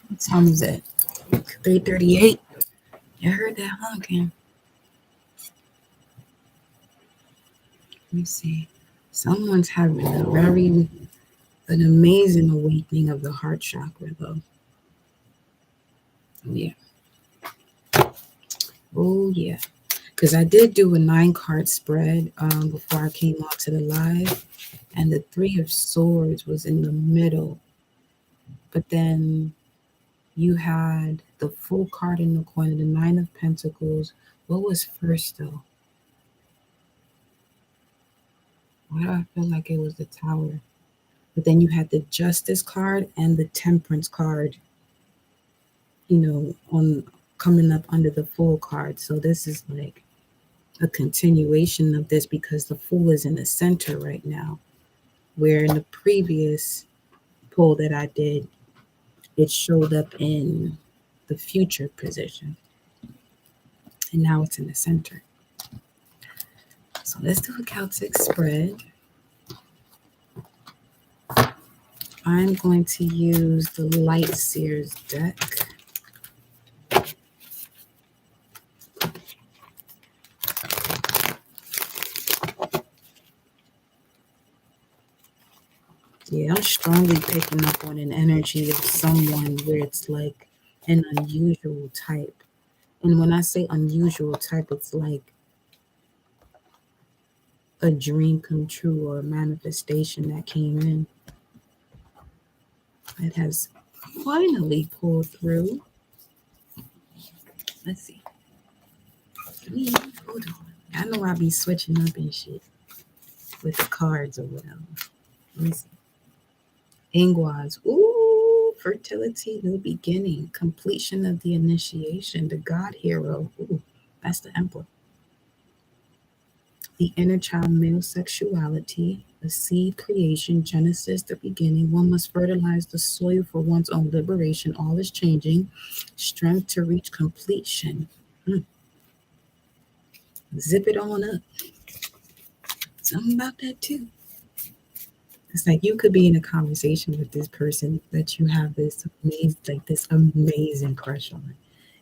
What time is it? 3:38. You heard that honking. Let me see. Someone's having a very An amazing awakening of the heart chakra, though. Yeah. Oh, yeah. Because I did do a 9-card spread before I came on to the live, and the Three of Swords was in the middle. But then you had the full card in the corner, the Nine of Pentacles. What was first, though? Why do I feel like it was the Tower? But then you had the Justice card and the Temperance card, on coming up under the Fool card. So this is like a continuation of this because the Fool is in the center right now, where in the previous pull that I did, it showed up in the future position. And now it's in the center. So let's do a Celtic spread. I'm going to use the Light Seers deck. Yeah, I'm strongly picking up on an energy of someone where it's like an unusual type. And when I say unusual type, it's like a dream come true or a manifestation that came in. It has finally pulled through. Let's see. Hold on. I know I'll be switching up and shit with the cards or whatever. Let me see. Ingwaz. Ooh, fertility, new beginning, completion of the initiation, the God hero. Ooh, that's the Emperor. The inner child, male sexuality, the seed creation, Genesis, the beginning. One must fertilize the soil for one's own liberation. All is changing. Strength to reach completion. Zip it on up. Something about that too. It's like you could be in a conversation with this person that you have this amazing crush on.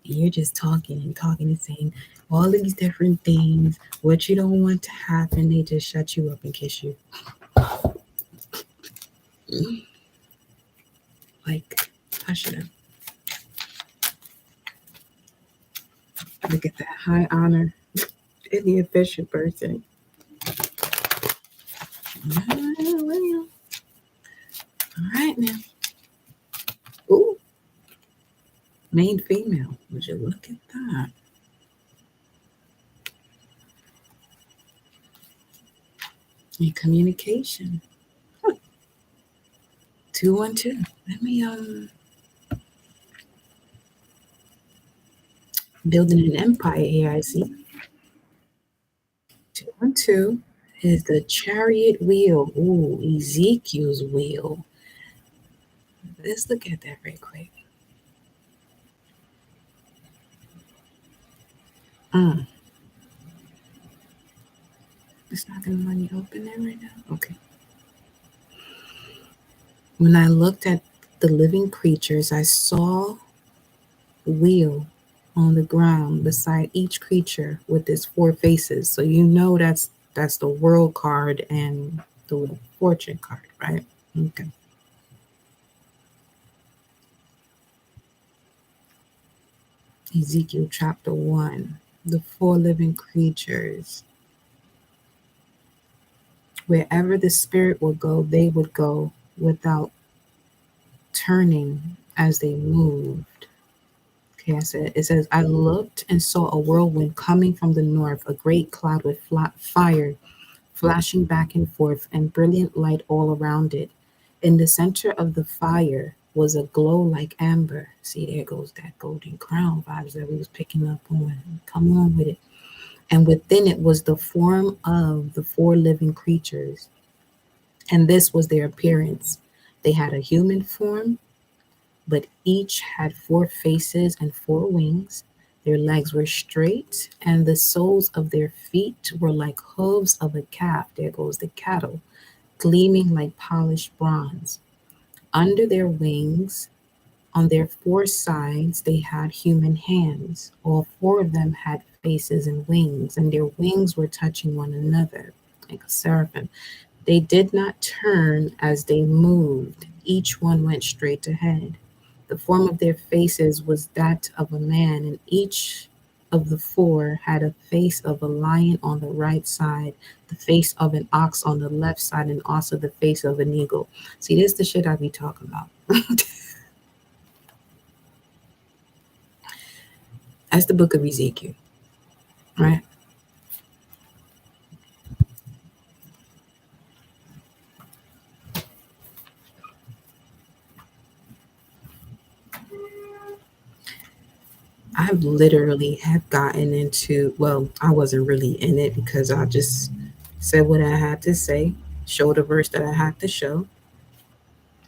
And you're just talking and saying all these different things, what you don't want to happen, they just shut you up and kiss you. Like, hush it up. Look at that high honor in the official person. All right now. Ooh. Main female. Would you look at that? And communication. 212. Let me building an empire here, I see. 212 is the chariot wheel. Ooh, Ezekiel's wheel. Let's look at that right quick. It's not going to let me open it right now. Okay. When I looked at the living creatures, I saw a wheel on the ground beside each creature with its 4 faces. So you know that's the world card and the fortune card, right? Okay. Ezekiel chapter 1, the 4 living creatures. Wherever the spirit would go, they would go without turning as they moved. Okay, it says, I looked and saw a whirlwind coming from the north, a great cloud with fire flashing back and forth and brilliant light all around it. In the center of the fire was a glow like amber. See, there goes that golden crown vibes that we was picking up on. Come on with it. And within it was the form of the 4 living creatures. And this was their appearance. They had a human form, but each had 4 faces and 4 wings. Their legs were straight, and the soles of their feet were like hooves of a calf. There goes the cattle, gleaming like polished bronze. Under their wings, on their 4 sides, they had human hands. All 4 of them had faces and wings, and their wings were touching one another like a seraphim. They did not turn as they moved. Each one went straight ahead. The form of their faces was that of a man, and each of the four had a face of a lion on the right side, the face of an ox on the left side, and also the face of an eagle. See, this is the shit I be talking about. That's the book of Ezekiel, right? I literally have gotten into, well, I wasn't really in it because I just said what I had to say, showed a verse that I had to show,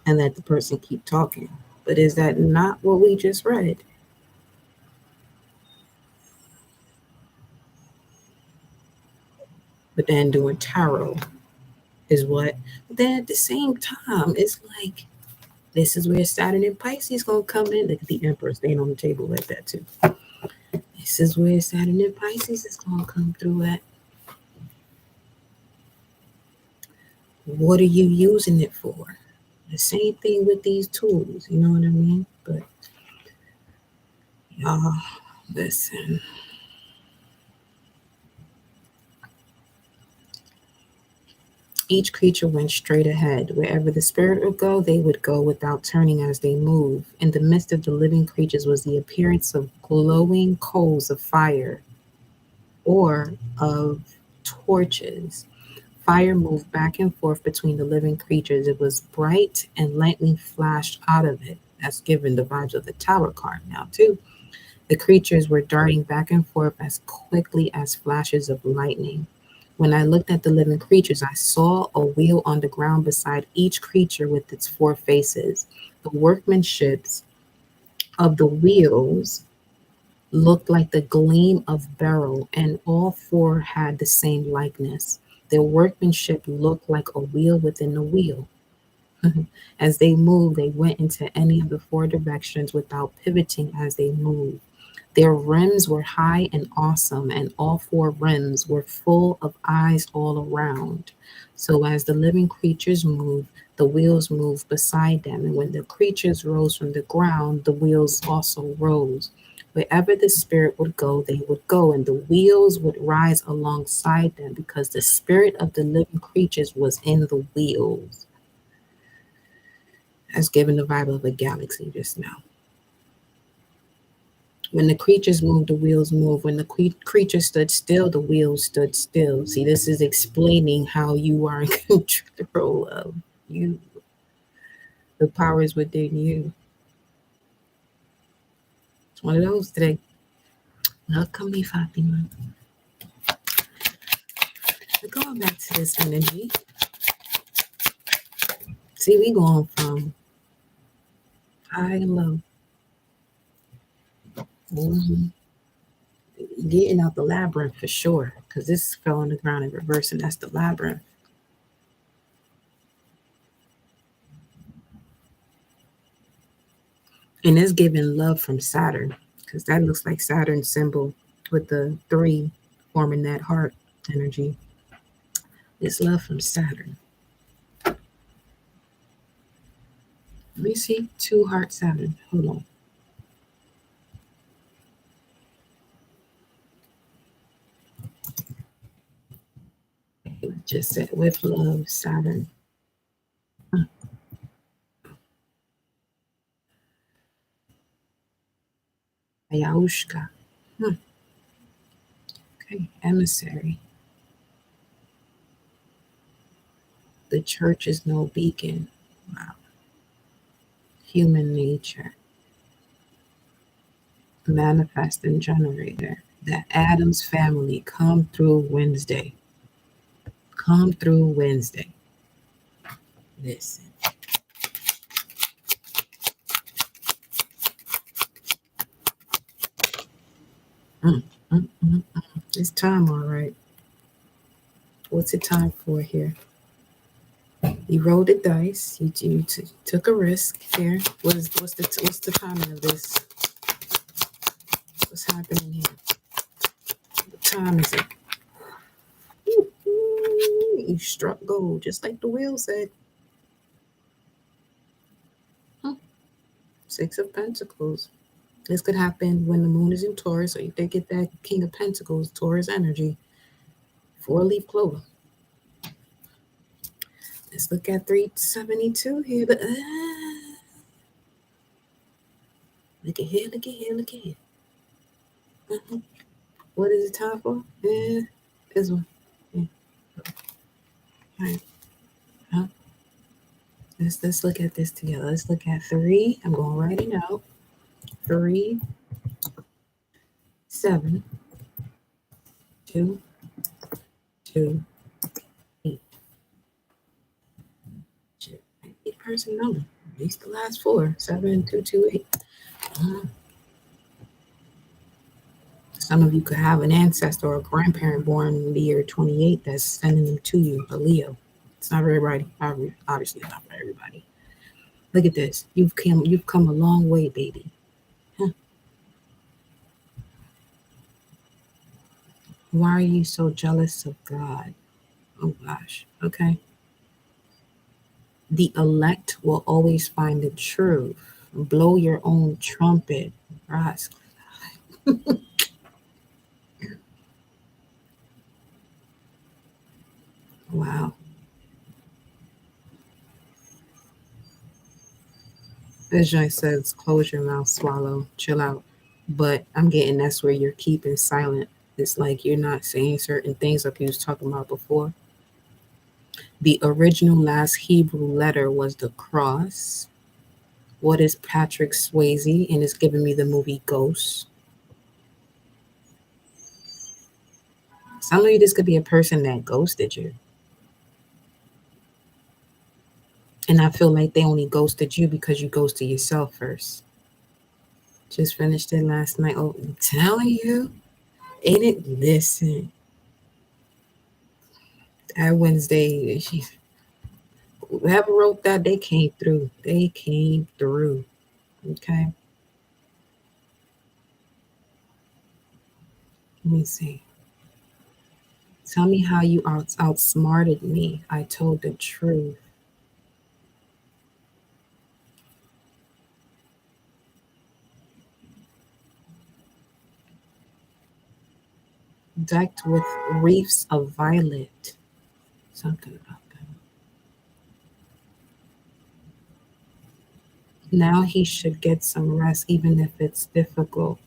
and let the person keep talking. But is that not what we just read? But then doing tarot is what. But then at the same time, it's like this is where Saturn and Pisces gonna come in. Look at the Emperor staying on the table like that too. This is where Saturn and Pisces is gonna come through at. What are you using it for? The same thing with these tools, you know what I mean? But y'all, listen. Each creature went straight ahead. Wherever the spirit would go, they would go without turning as they moved. In the midst of the living creatures was the appearance of glowing coals of fire or of torches. Fire moved back and forth between the living creatures. It was bright and lightning flashed out of it. That's given the vibes of the Tower card now, too. The creatures were darting back and forth as quickly as flashes of lightning. When I looked at the living creatures, I saw a wheel on the ground beside each creature with its four faces. The workmanships of the wheels looked like the gleam of beryl, and all four had the same likeness. Their workmanship looked like a wheel within a wheel. As they moved, they went into any of the four directions without pivoting as they moved. Their rims were high and awesome, and all four rims were full of eyes all around. So as the living creatures moved, the wheels moved beside them, and when the creatures rose from the ground, the wheels also rose. Wherever the spirit would go, they would go, and the wheels would rise alongside them because the spirit of the living creatures was in the wheels. As given the vibe of a galaxy just now. When the creatures moved, the wheels moved. When the creature stood still, the wheels stood still. See, this is explaining how you are in control of you. The power is within you. It's one of those today. Welcome me, Fatima. We're going back to this energy. See, we going from high and low. Mm-hmm. Getting out the labyrinth for sure, because this fell on the ground in reverse, and that's the labyrinth. And it's giving love from Saturn, because that looks like Saturn's symbol with the three forming that heart energy. It's love from Saturn. Let me see. Two heart Saturn. Hold on. It just said with love, Saturn. Ayaushka. Okay, emissary. The church is no beacon. Wow. Human nature. Manifesting generator. The Adams family come through Wednesday. Come through Wednesday. Listen. Mm, mm, mm, mm. It's time, all right. What's it time for here? You rolled the dice. You took a risk here. What's the timing of this? What's happening here? What time is it? You struck gold, just like the wheel said. Six of Pentacles. This could happen when the moon is in Taurus, so you they get that King of Pentacles, Taurus energy. Four-leaf clover. Let's look at 372 here. Look at here, look at here, look at here. What is it time for? This one. Yeah. All right. Huh? Let's look at this together. Let's look at 3. I'm going to write it out. 3, 7, 2, 2, 8. Eight person number. At least the last 4. 7, 2, 2, 8. Some of you could have an ancestor or a grandparent born in the year 28 that's sending them to you, a Leo. It's not for everybody. Obviously, it's not for everybody. Look at this. You've come a long way, baby. Huh. Why are you so jealous of God? Oh gosh. Okay. The elect will always find the truth. Blow your own trumpet. Right. Wow. This joint says, close your mouth, swallow, chill out. But I'm getting that's where you're keeping silent. It's like you're not saying certain things like you was talking about before. The original last Hebrew letter was the cross. What is Patrick Swayze? And it's giving me the movie Ghost. Some of you, this could be a person that ghosted you. And I feel like they only ghosted you because you ghosted yourself first. Just finished it last night. Oh, I'm telling you, ain't it? Listen, that Wednesday, whoever wrote that, they came through. They came through. Okay. Let me see. Tell me how you outsmarted me. I told the truth. Decked with wreaths of violet. Something about that. Now he should get some rest, even if it's difficult.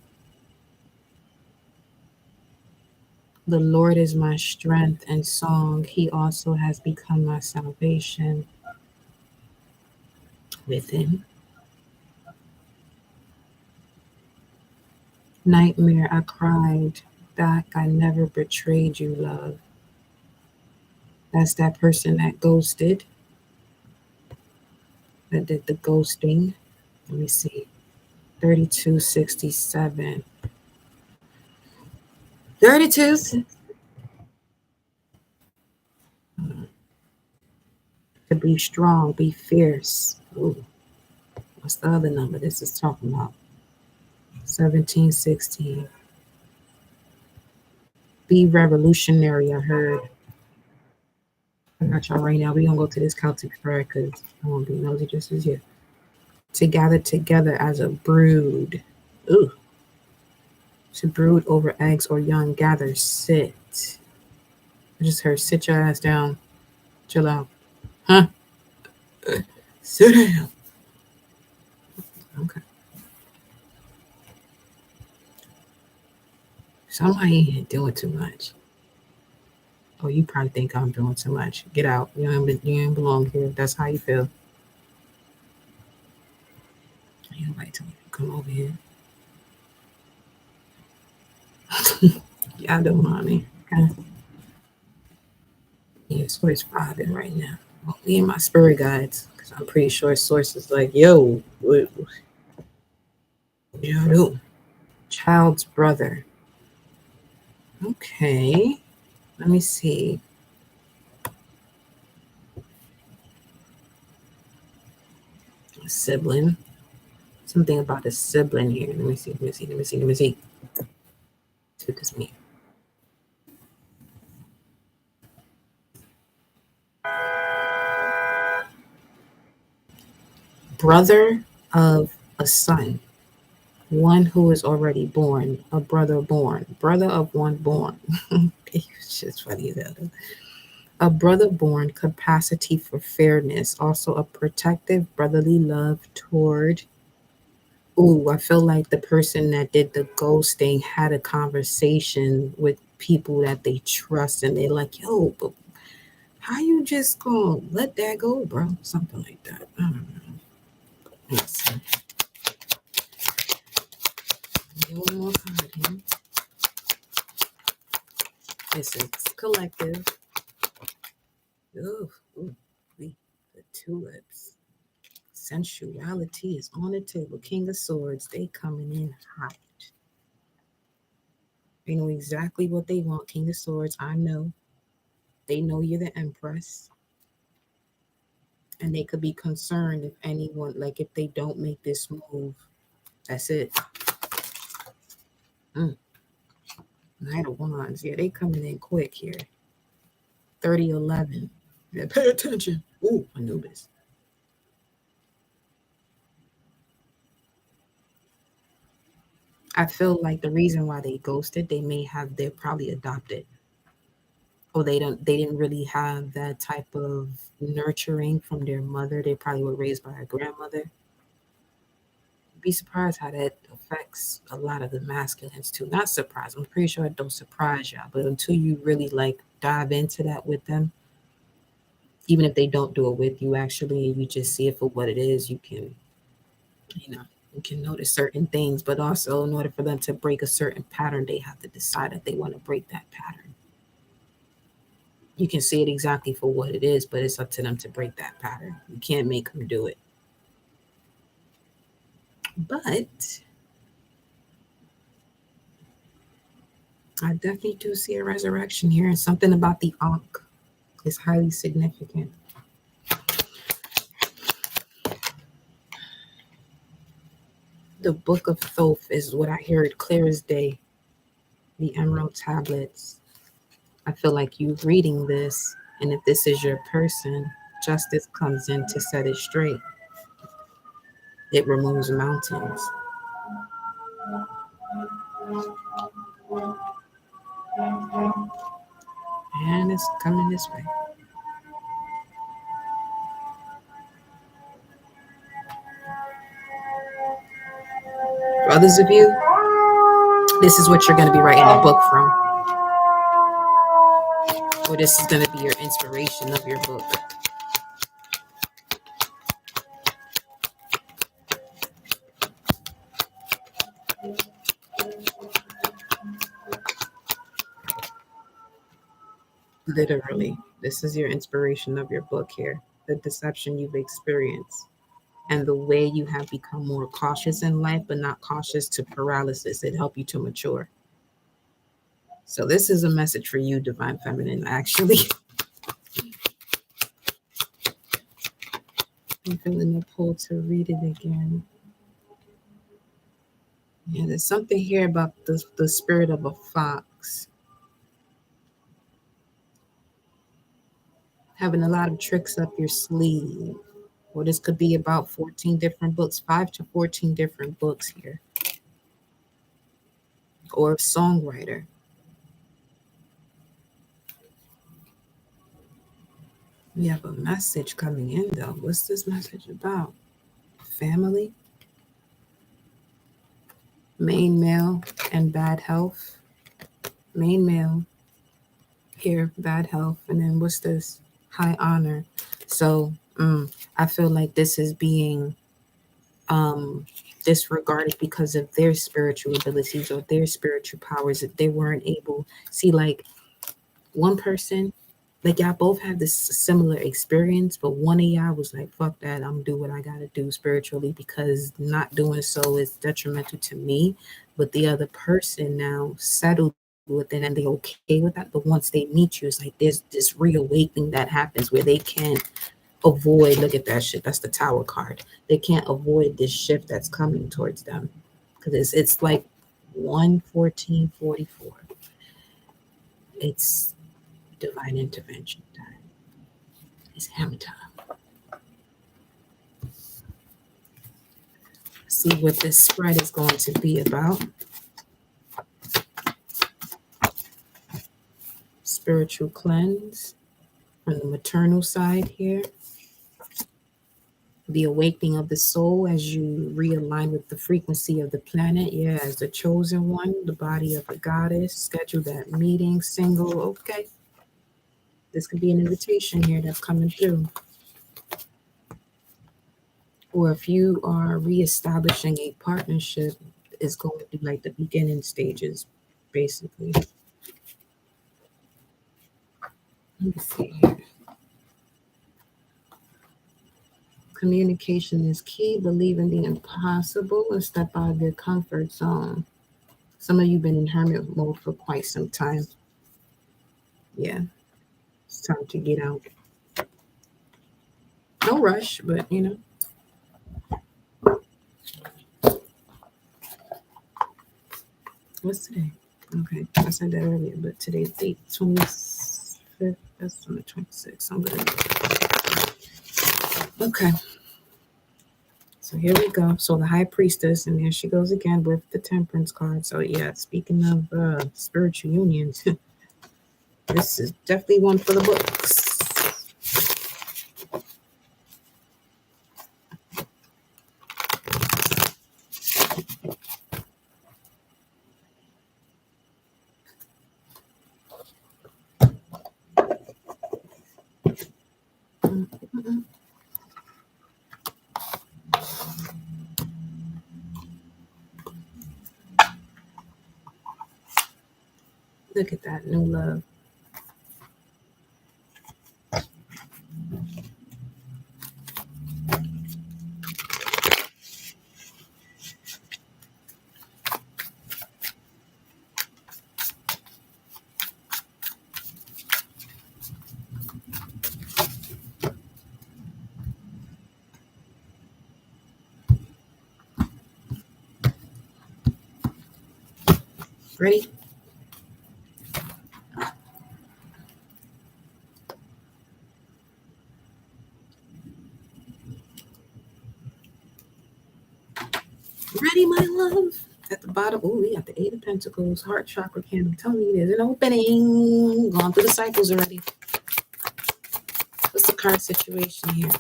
The Lord is my strength and song. He also has become my salvation. Within. Nightmare, I cried back. I never betrayed you, love. That's that person that ghosted, that did the ghosting. Let me see. 3267. 32. To be strong, be fierce. Ooh. What's the other number this is talking about? 1716. Be revolutionary, I heard. I got y'all right now. We're going to go to this Celtic prayer because I won't be nosy just as you. To gather together as a brood. Ooh. To brood over eggs or young, gather, sit. I just heard sit your ass down. Chill out. Huh? Sit down. Okay. Somebody ain't doing too much. Oh, you probably think I'm doing too much. Get out. You ain't belong here. That's how you feel. Ain't nobody telling you to come over here. Y'all don't mind me. Okay. Yeah, Source vibing right now. Well, me and my spirit guides, because I'm pretty sure Source is like, yo, what y'all do? Child's brother. Okay. Let me see. A sibling. Something about a sibling here. Let me see. What does this mean? brother of a son, one who is already born, a brother born, brother of one born. It's just funny that a brother born capacity for fairness, also a protective brotherly love toward. Ooh, I feel like the person that did the ghosting had a conversation with people that they trust, and they're like, yo, but how you just gonna let that go, bro? Something like that. I don't know. Let's see. A little more card here. This is collective. Ooh, ooh, the tulips. Sensuality is on the table. King of Swords, they coming in hot. They know exactly what they want. King of Swords, I know. They know you're the Empress. And they could be concerned if anyone, like if they don't make this move. That's it. Mm. Knight of Wands. Yeah, they coming in quick here. 3011. Yeah, pay attention. Ooh, Anubis. I feel like the reason why they ghosted, they're probably adopted. Or they didn't really have that type of nurturing from their mother. They probably were raised by a grandmother. Be surprised how that affects a lot of the masculines too. Not surprised. I'm pretty sure it don't surprise y'all, but until you really like dive into that with them, even if they don't do it with you actually, and you just see it for what it is, you know, you can notice certain things. But also, in order for them to break a certain pattern, they have to decide that they want to break that pattern. You can see it exactly for what it is, but it's up to them to break that pattern. You can't make them do it. But I definitely do see a resurrection here, and something about the Ankh is highly significant. The Book of Thoth is what I hear it clear as day. The Emerald Tablets. I feel like you reading this, and if this is your person, justice comes in to set it straight. It removes mountains. And it's coming this way. For others of you, this is what you're going to be writing a book from. Or this is going to be your inspiration of your book. Literally, this is your inspiration of your book here. The deception you've experienced and the way you have become more cautious in life, but not cautious to paralysis. It helped you to mature. So this is a message for you, Divine Feminine, actually. I'm feeling the pull to read it again. Yeah, there's something here about the spirit of a fox. Having a lot of tricks up your sleeve. Or this could be about 14 different books, 5 to 14 different books here. Or a songwriter. We have a message coming in though. What's this message about? Family, main male, and bad health. Main male, here, bad health. And then what's this? High honor. So I feel like this is being um, disregarded because of their spiritual abilities or their spiritual powers that they weren't able. See, like one person, like y'all both have this similar experience, but one of y'all was like, fuck that, I'm gonna do what I gotta do spiritually because not doing so is detrimental to me. But the other person now settled with it and they okay with that. But once they meet you, it's like there's this reawakening that happens where they can't avoid, look at that shit, that's the Tower card. They can't avoid this shift that's coming towards them. Because it's like 1:14:44. It's divine intervention time. It's hammer time. See what this spread is going to be about. Spiritual cleanse from the maternal side here. The awakening of the soul as you realign with the frequency of the planet. Yeah, as the chosen one, the body of a goddess. Schedule that meeting, single. Okay. This could be an invitation here that's coming through. Or if you are reestablishing a partnership, it's going to be like the beginning stages, basically. Let me see here. Communication is key. Believe in the impossible and step out of your comfort zone. Some of you been in hermit mode for quite some time. Yeah, it's time to get out. No rush, but what's today? Okay, I said that earlier, but today's date 25th. That's on the 26th. I'm gonna. Okay. So here we go. So the high priestess, and there she goes again with the temperance card. So yeah, speaking of spiritual unions, this is definitely one for the books. Look at that new love. Ready? Ready, my love. At the bottom, oh, we got the Eight of Pentacles, heart chakra candle. I'm telling you, there's an opening. Gone through the cycles already. What's the current situation here?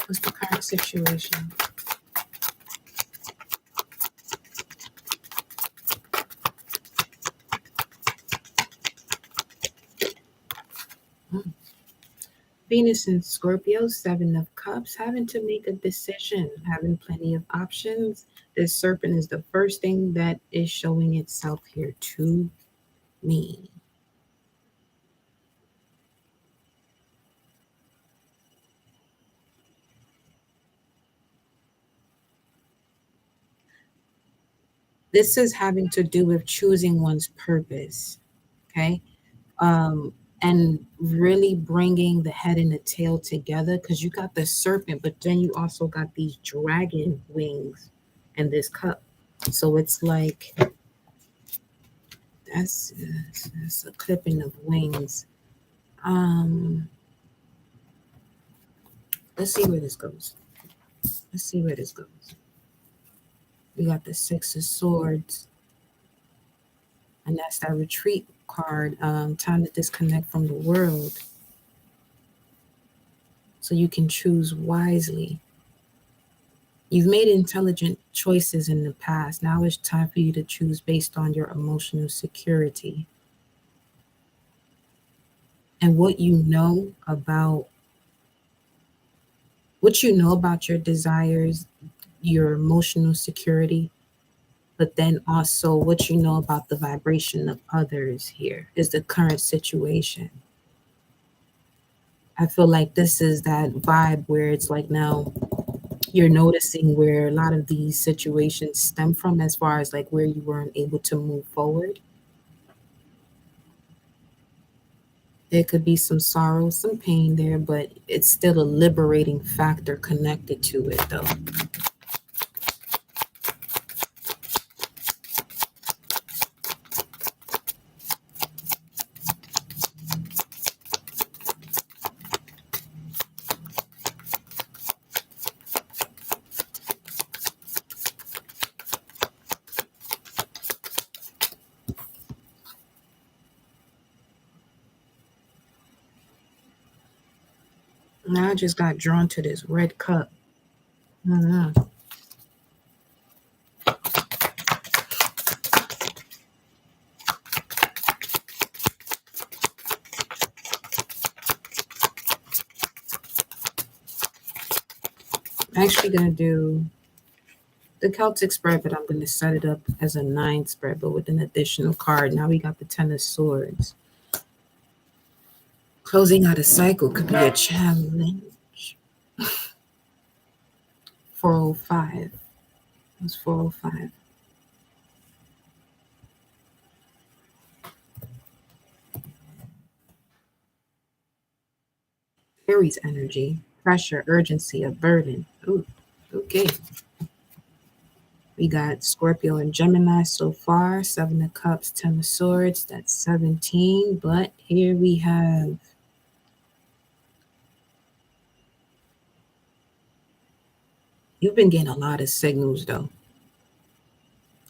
What's the current situation? Venus in Scorpio, Seven of Cups, having to make a decision, having plenty of options. This serpent is the first thing that is showing itself here to me. This is having to do with choosing one's purpose, okay? And really bringing the head and the tail together because you got the serpent, but then you also got these dragon wings and this cup. So it's like that's a clipping of wings. Um, let's see where this goes. Let's see where this goes. We got the Six of Swords, and that's that retreat card. Time to disconnect from the world so you can choose wisely. You've made intelligent choices in the past. Now it's time for you to choose based on your emotional security and what you know about your desires, your emotional security, but then also what you know about the vibration of others here is the current situation. I feel like this is that vibe where it's like now you're noticing where a lot of these situations stem from as far as like where you weren't able to move forward. There could be some sorrow, some pain there, but it's still a liberating factor connected to it, though. Now I just got drawn to this red cup. I don't know. I'm actually going to do the Celtic spread, but I'm going to set it up as a 9 spread, but with an additional card. Now we got the 10 of swords. Closing out a cycle could be a challenge. 405. It's 405. Aries energy, pressure, urgency, a burden. Ooh, okay. We got Scorpio and Gemini so far. 7 of Cups, 10 of Swords. That's 17. But here we have you've been getting a lot of signals though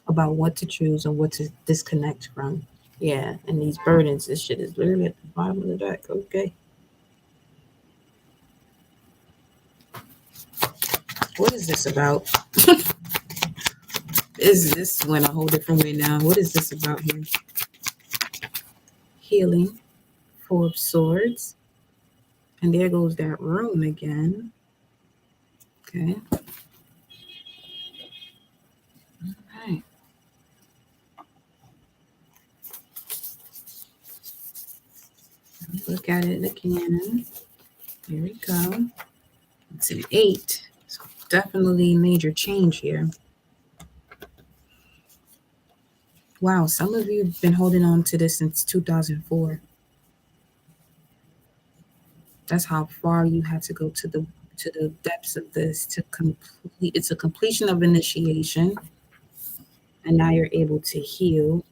about what to choose and what to disconnect from. Yeah, and these burdens, this shit is literally at the bottom of the deck. Okay. What is this about? Is this went a whole different way now? What is this about here? Healing, 4 of Swords. And there goes that rune again. Okay. All right. Look at it again. Here we go. It's an 8. So definitely major change here. Wow, some of you have been holding on to this since 2004. That's how far you had to go to the depths of this to complete. It's a completion of initiation, and now you're able to heal.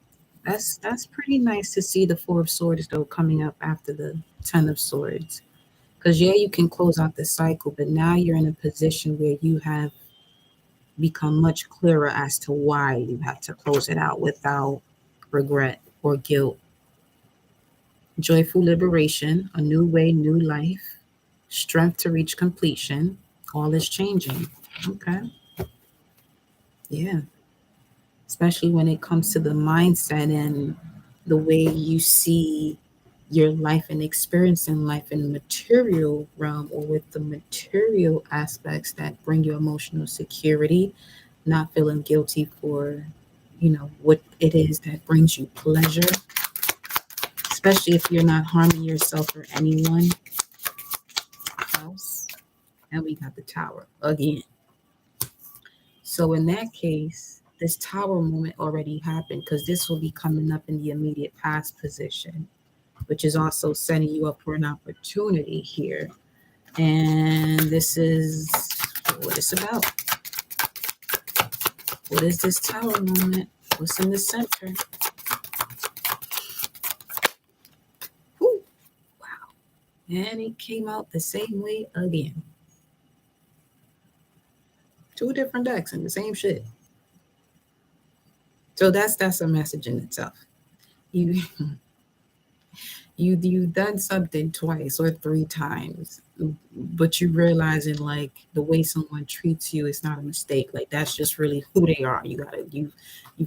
That's pretty nice to see the 4 of Swords though coming up after the 10 of Swords. Because yeah, you can close out the cycle, but now you're in a position where you have become much clearer as to why you have to close it out without regret or guilt. Joyful liberation, a new way, new life, strength to reach completion. All is changing. Okay. Yeah. Especially when it comes to the mindset and the way you see your life and experiencing life in the material realm or with the material aspects that bring you emotional security, not feeling guilty for, what it is that brings you pleasure, especially if you're not harming yourself or anyone else. And we got the Tower again. So in that case, this Tower moment already happened because this will be coming up in the immediate past position, which is also setting you up for an opportunity here. And this is what it's about. What is this Tower moment? What's in the center? Whew. Wow. And it came out the same way again. 2 different decks and the same shit. So that's a message in itself. You've done something twice or 3 times, but you realizing like the way someone treats you is not a mistake. Like that's just really who they are. You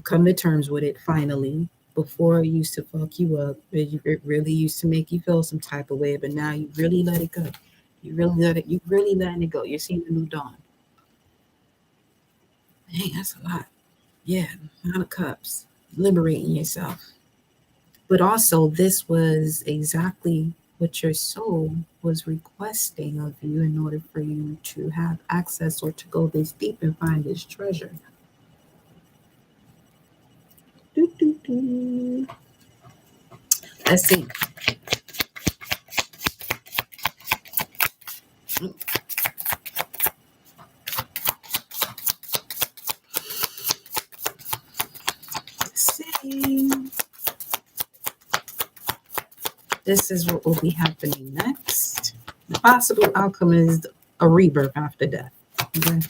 come to terms with it finally. Before it used to fuck you up. It really used to make you feel some type of way, but now you really let it go. You really letting it go. You're seeing the new dawn. Hey, that's a lot. Yeah, 9 of Cups. Liberating yourself. But also, this was exactly what your soul was requesting of you in order for you to have access or to go this deep and find this treasure. Let's see. This is what will be happening next. The possible outcome is a rebirth after death. Okay.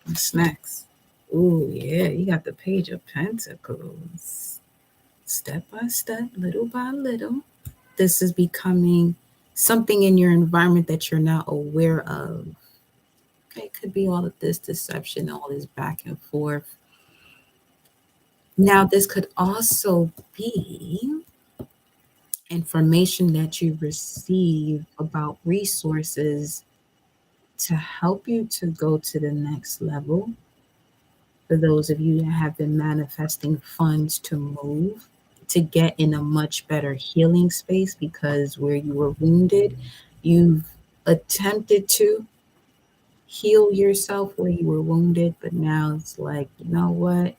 What's next? Ooh, yeah, you got the Page of Pentacles. Step by step, little by little. This is becoming something in your environment that you're not aware of. Okay, it could be all of this deception, all this back and forth. Now, this could also be information that you receive about resources to help you to go to the next level. For those of you that have been manifesting funds to move, to get in a much better healing space, because where you were wounded, you've attempted to heal yourself where you were wounded, but now it's like, you know what?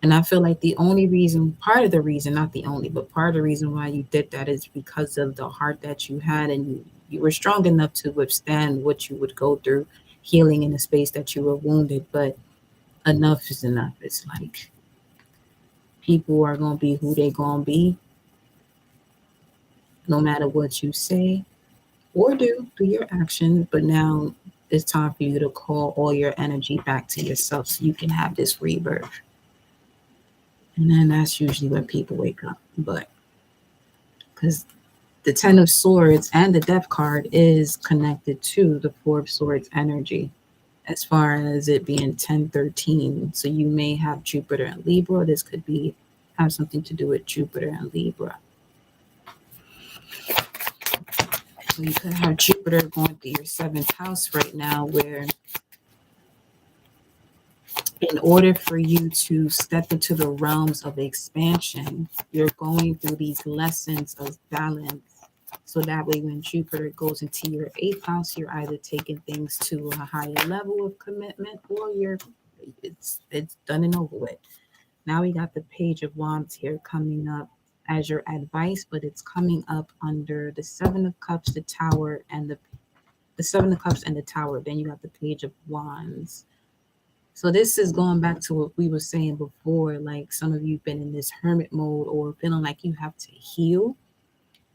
And I feel like the only reason, part of the reason, not the only, but part of the reason why you did that is because of the heart that you had, and you were strong enough to withstand what you would go through healing in a space that you were wounded. But enough is enough. It's like people are going to be who they going to be, no matter what you say or do through your actions. But now it's time for you to call all your energy back to yourself so you can have this rebirth. And then that's usually when people wake up. But because the Ten of Swords and the Death card is connected to the Four of Swords energy, as far as it being 10-13. So you may have Jupiter and Libra. This could be have something to do with Jupiter and Libra. So you could have Jupiter going through your 7th house right now, where in order for you to step into the realms of expansion, you're going through these lessons of balance. So that way, when Jupiter goes into your 8th house, you're either taking things to a higher level of commitment, or it's done and over with. Now we got the Page of Wands here coming up as your advice, but it's coming up under the Seven of Cups, the Tower, and the Seven of Cups and the Tower. Then you got the Page of Wands. So this is going back to what we were saying before, like some of you've been in this hermit mode or feeling like you have to heal.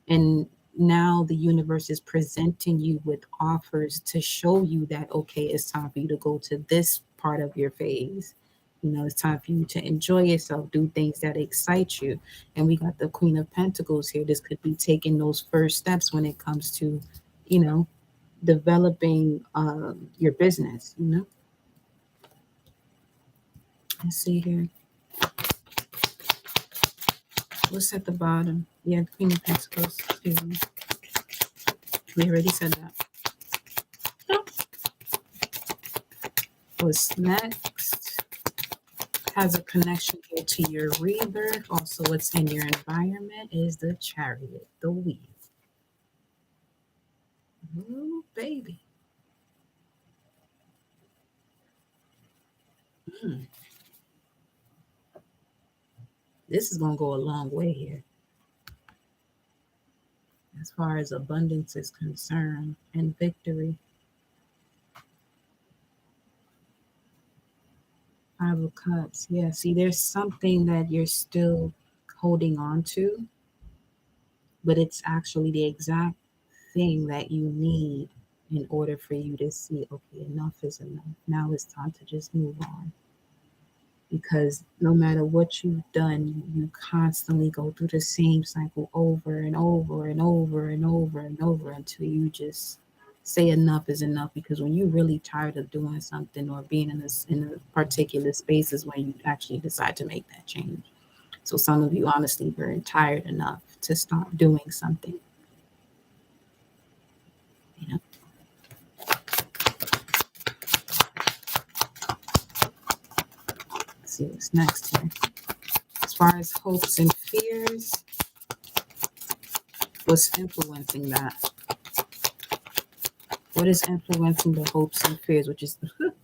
And now the universe is presenting you with offers to show you that, okay, it's time for you to go to this part of your phase. You know, it's time for you to enjoy yourself, do things that excite you. And we got the Queen of Pentacles here. This could be taking those first steps when it comes to, you know, developing your business, you know. Let's see here. What's at the bottom? Yeah, Queen of Pentacles. Excuse me. We already said that. What's next has a connection here to your rebirth. Also, what's in your environment is the Chariot, the Wheel. Ooh, baby. This is going to go a long way here as far as abundance is concerned and victory. 5 of Cups. Yeah, see, there's something that you're still holding on to, but it's actually the exact thing that you need in order for you to see, okay, enough is enough. Now it's time to just move on. Because no matter what you've done, you constantly go through the same cycle over and over and over and over and over until you just say enough is enough. Because when you're really tired of doing something or being in a particular space is when you actually decide to make that change. So some of you honestly were tired enough to stop doing something. You know. Let's see what's next here. As far as hopes and fears, what's influencing that? What is influencing the hopes and fears, which is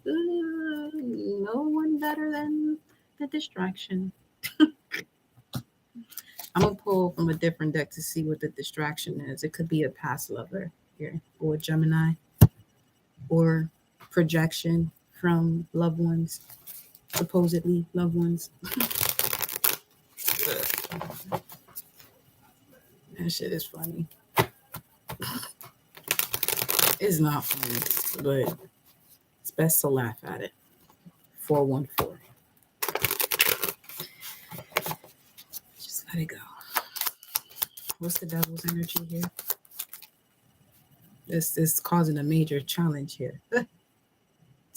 no one better than the distraction. I'm going to pull from a different deck to see what the distraction is. It could be a past lover here, or Gemini, or projection from loved ones, supposedly loved ones. That shit is funny. It's not funny, but it's best to laugh at it. 414. Just let it go. What's the devil's energy here? This is causing a major challenge here.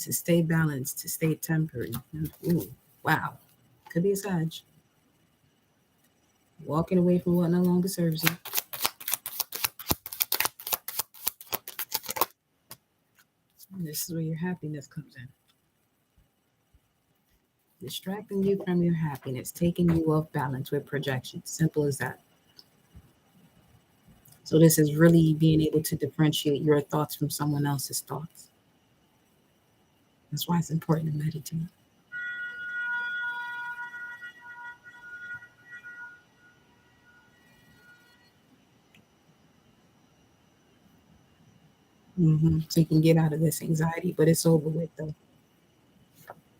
To stay balanced, to stay tempered. Ooh, wow. Could be a Sag. Walking away from what no longer serves you. And this is where your happiness comes in. Distracting you from your happiness, taking you off balance with projection. Simple as that. So this is really being able to differentiate your thoughts from someone else's thoughts. That's why it's important to meditate. So you can get out of this anxiety, but it's over with though.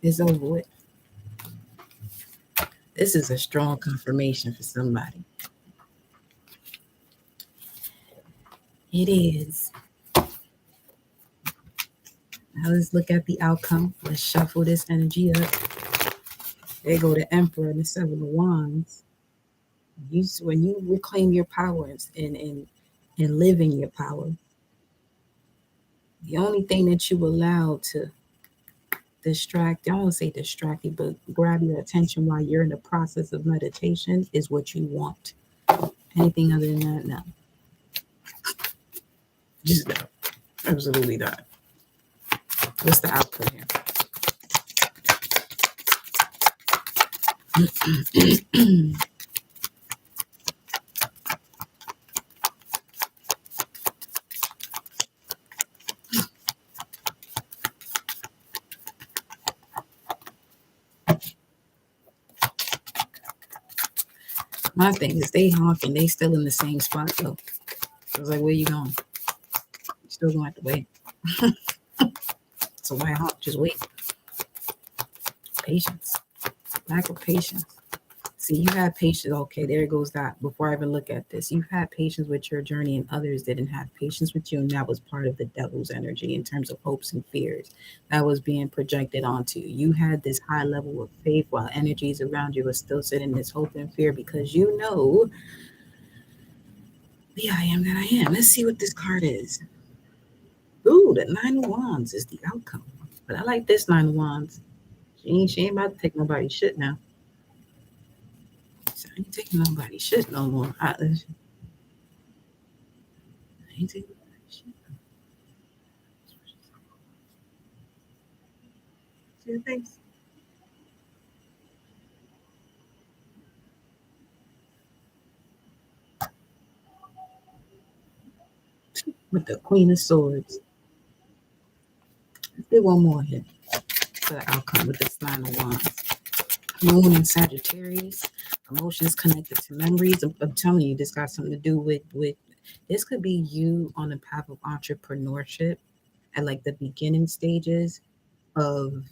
It's over with. This is a strong confirmation for somebody. It is. Now let's look at the outcome. Let's shuffle this energy up. There go the Emperor and the Seven of Wands. When you reclaim your powers and live in your power, the only thing that you allow to distract, I don't want to say distract you, but grab your attention while you're in the process of meditation is what you want. Anything other than that, no. Just no. Absolutely not. What's the output here? My thing is they honking, they still in the same spot though. I was like, where you going? You still gonna have to wait. So why honk? Just wait. Patience. Lack of patience. See, you had patience. Okay, there goes that. Before I even look at this, you've had patience with your journey and others didn't have patience with you. And that was part of the devil's energy in terms of hopes and fears that was being projected onto you. You had this high level of faith while energies around you were still sitting in this hope and fear because you know the I am that I am. Let's see what this card is. Ooh, the Nine of Wands is the outcome. But I like this Nine of Wands. She ain't about to take nobody's shit now. I ain't taking nobody's shit no more. I ain't taking nobody's shit. See the face? With the Queen of Swords. Let's do one more here for the outcome with this Nine of Wands. Moon and Sagittarius. Emotions connected to memories. I'm telling you, this got something to do with this could be you on the path of entrepreneurship at like the beginning stages of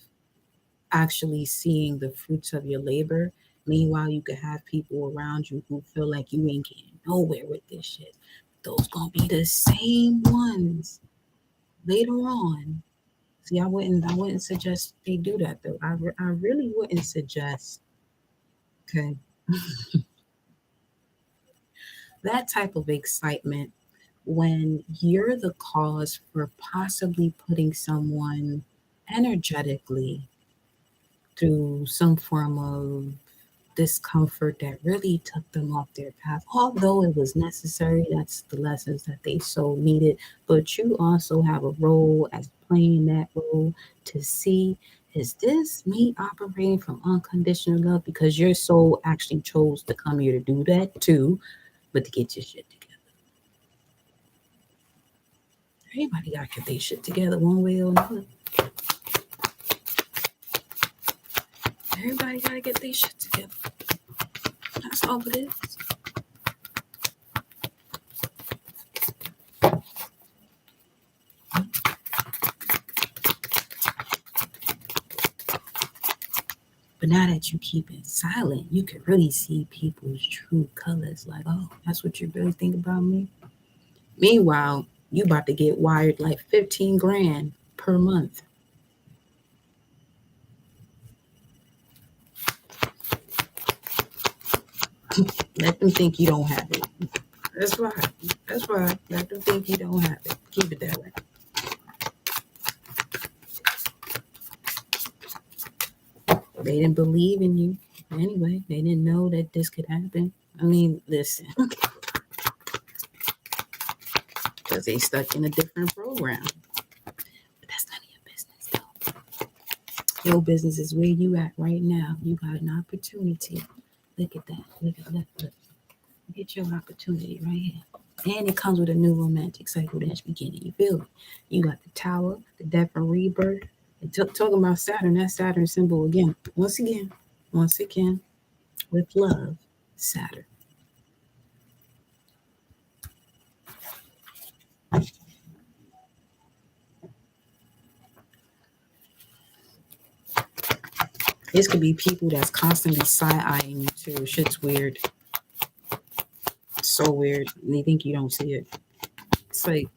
actually seeing the fruits of your labor. Meanwhile, you could have people around you who feel like you ain't getting nowhere with this shit. Those gonna be the same ones later on. See, I wouldn't suggest they do that though. I really wouldn't suggest. Okay. That type of excitement when you're the cause for possibly putting someone energetically through some form of discomfort that really took them off their path. Although it was necessary, that's the lessons that they so needed. But you also have a role as playing that role to see, is this me operating from unconditional love? Because your soul actually chose to come here to do that too, but to get your shit together. Everybody got to get their shit together one way or another. Everybody got to get their shit together. That's all it is. But now that you keep it silent, you can really see people's true colors. Like, oh, that's what you really think about me? Meanwhile, you about to get wired like 15 grand per month. Let them think you don't have it. That's right. That's right. Let them think you don't have it. Keep it that way. They didn't believe in you. Anyway, they didn't know that this could happen. I mean, listen, because they stuck in a different program. But that's none of your business, though. Your business is where you at right now. You got an opportunity. Look at that. Look at that. Look. Get your opportunity right here. And it comes with a new romantic cycle that's beginning. You feel it? You got the tower, the death and rebirth. And talking about Saturn, that Saturn symbol again. Once again, with love, Saturn. This could be people that's constantly side-eyeing you too. Shit's weird. So weird. And they think you don't see it. It's like,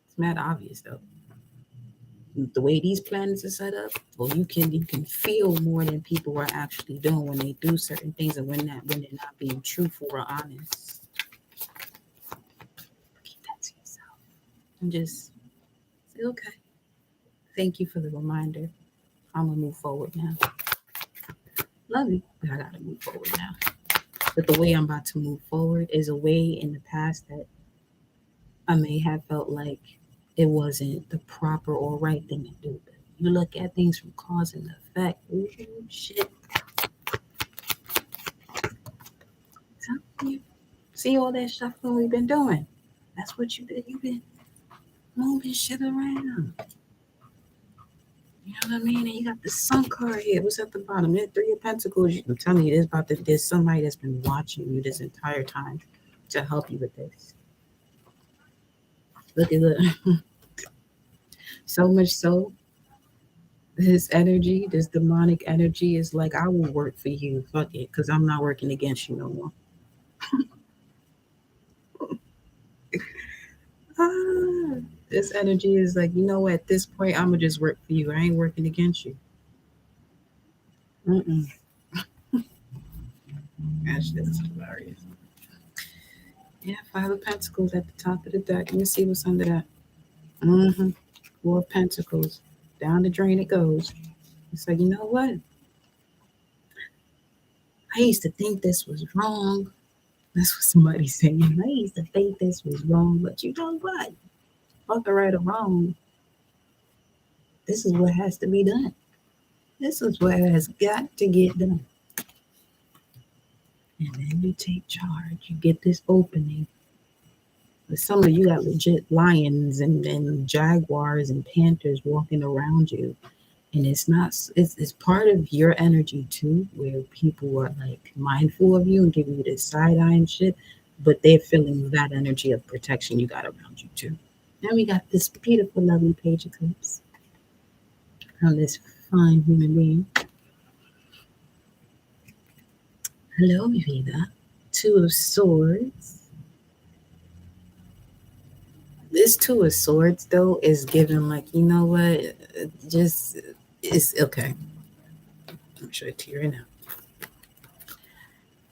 it's mad obvious though. The way these planets are set up, well, you can feel more than people are actually doing when they do certain things, and when they're not being truthful or honest. Keep that to yourself and just say, okay, thank you for the reminder. I'm gonna move forward now. Love you, but I gotta move forward now. But the way I'm about to move forward is a way in the past that I may have felt like it wasn't the proper or right thing to do. But you look at things from cause and effect. Ooh, shit. So, you see all that stuff that we've been doing. That's what you did. You've been moving shit around. You know what I mean? And you got the sun card here. What's at the bottom? There's 3 of Pentacles. I'm telling you, there's somebody that's been watching you this entire time to help you with this. Look at the so much so this energy, this demonic energy is like, I will work for you. Fuck it, because I'm not working against you no more. This energy is like, you know what? At this point, I'm gonna just work for you. I ain't working against you. Gosh, that's hilarious. Yeah, 5 of Pentacles at the top of the deck. Let me see what's under that. 4 of Pentacles. Down the drain it goes. It's like, you know what? I used to think this was wrong. That's what somebody's saying. I used to think this was wrong, but you know what? Fuck right or wrong. This is what has to be done. This is what has got to get done. And then you take charge. You get this opening. But some of you got legit lions and jaguars and panthers walking around you. And it's part of your energy too, where people are like mindful of you and giving you this side eye and shit, but they're feeling that energy of protection you got around you too. Now we got this beautiful, lovely Page of Cups from this fine human being. Hello, Vida. 2 of Swords. This 2 of Swords though is giving like, you know what? Just it's okay. I'm sure it's tearing out.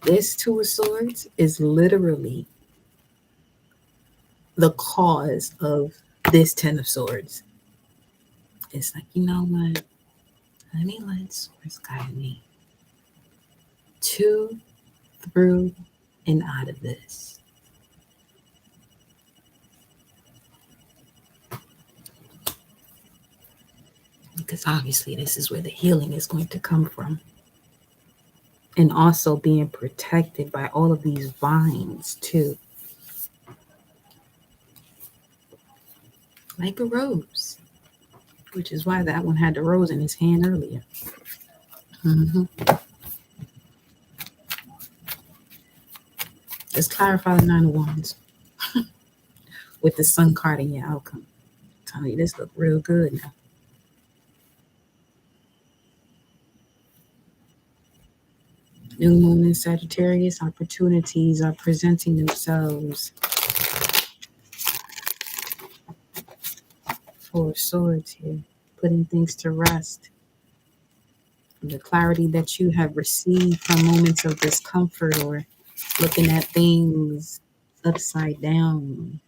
This 2 of Swords is literally the cause of this 10 of Swords. It's like, you know what? Let me let Swords guide me to, through, and out of this. Because obviously this is where the healing is going to come from. And also being protected by all of these vines too. Like a rose. Which is why that one had the rose in his hand earlier. Let's clarify the 9 of Wands. With the Sun card in your outcome. I'm telling you, this look real good now. New moon in Sagittarius, opportunities are presenting themselves. Four of Swords here, putting things to rest. The clarity that you have received from moments of discomfort or looking at things upside down.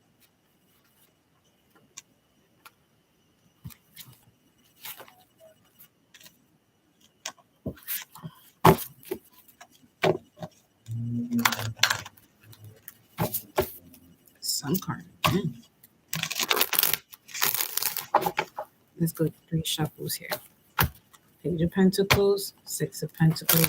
Some card. Let's go to 3 shuffles here. Page of Pentacles, 6 of Pentacles.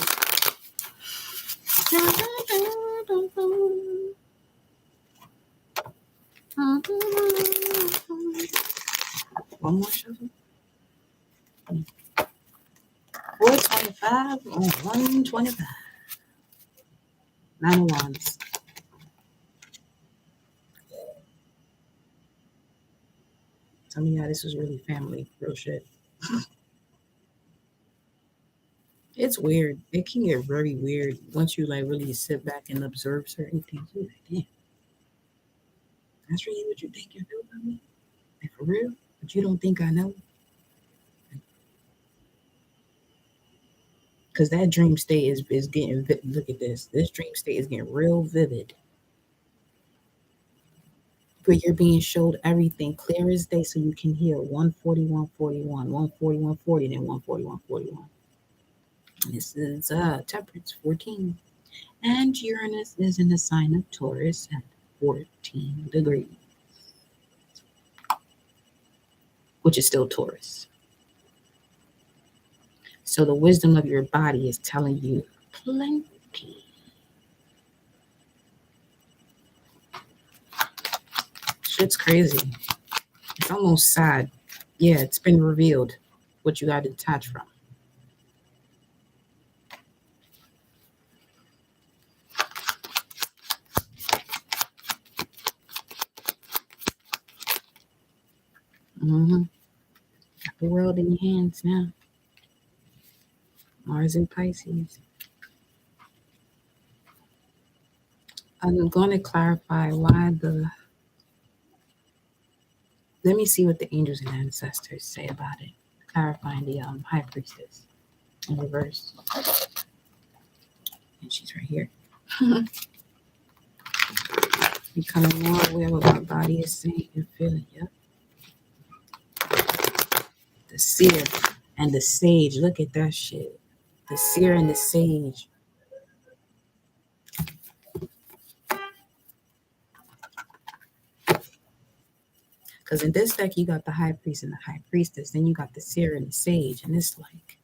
One more shuffle. 425 on 125. 9 of Wands. Tell me how this was really family, real shit. It's weird. It can get very weird once you like really sit back and observe certain things. You're like, damn, that's really what you think you know about me? Like for real? But you don't think I know? Because that dream state is getting, look at this. This dream state is getting real vivid. But you're being showed everything clear as day so you can hear 141, 41, 141, 40, and then 141, 41. This is Temperance 14. And Uranus is in the sign of Taurus at 14 degrees, which is still Taurus. So the wisdom of your body is telling you plenty. Shit's crazy. It's almost sad. Yeah, it's been revealed what you got to detach from. Got the world in your hands now. Mars and Pisces. I'm going to clarify why let me see what the angels and ancestors say about it. Clarifying the High Priestess in reverse. And she's right here. Becoming more aware of what my body is saying and feeling. Yep. The seer and the sage. Look at that shit. The seer and the sage. Because in this deck, you got the High Priest and the High Priestess. Then you got the seer and the sage. And it's like,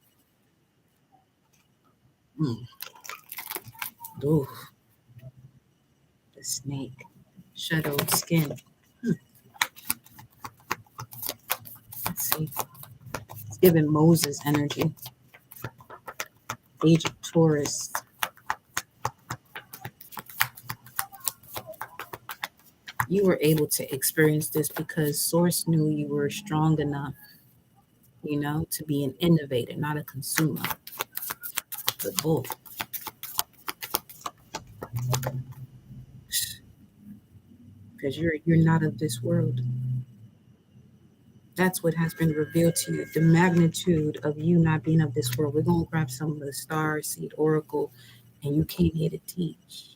ooh, the snake, shadowed skin. Let's see. It's giving Moses energy. Age of Taurus. You were able to experience this because Source knew you were strong enough, to be an innovator, not a consumer, but both. Because you're not of this world. That's what has been revealed to you, the magnitude of you not being of this world. We're going to grab some of the Star Seed Oracle, and you came here to teach.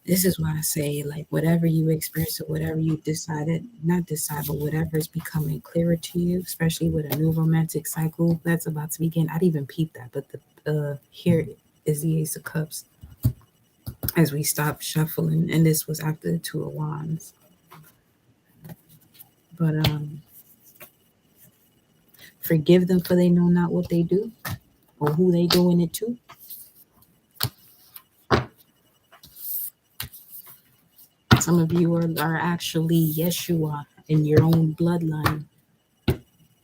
This is why I say, like, whatever you experience or whatever you but whatever is becoming clearer to you, especially with a new romantic cycle that's about to begin. I'd even peep that, but here is the Ace of Cups as we stop shuffling, and this was after the Two of Wands. But forgive them for they know not what they do or who they doing it to. Some of you are actually Yeshua in your own bloodline,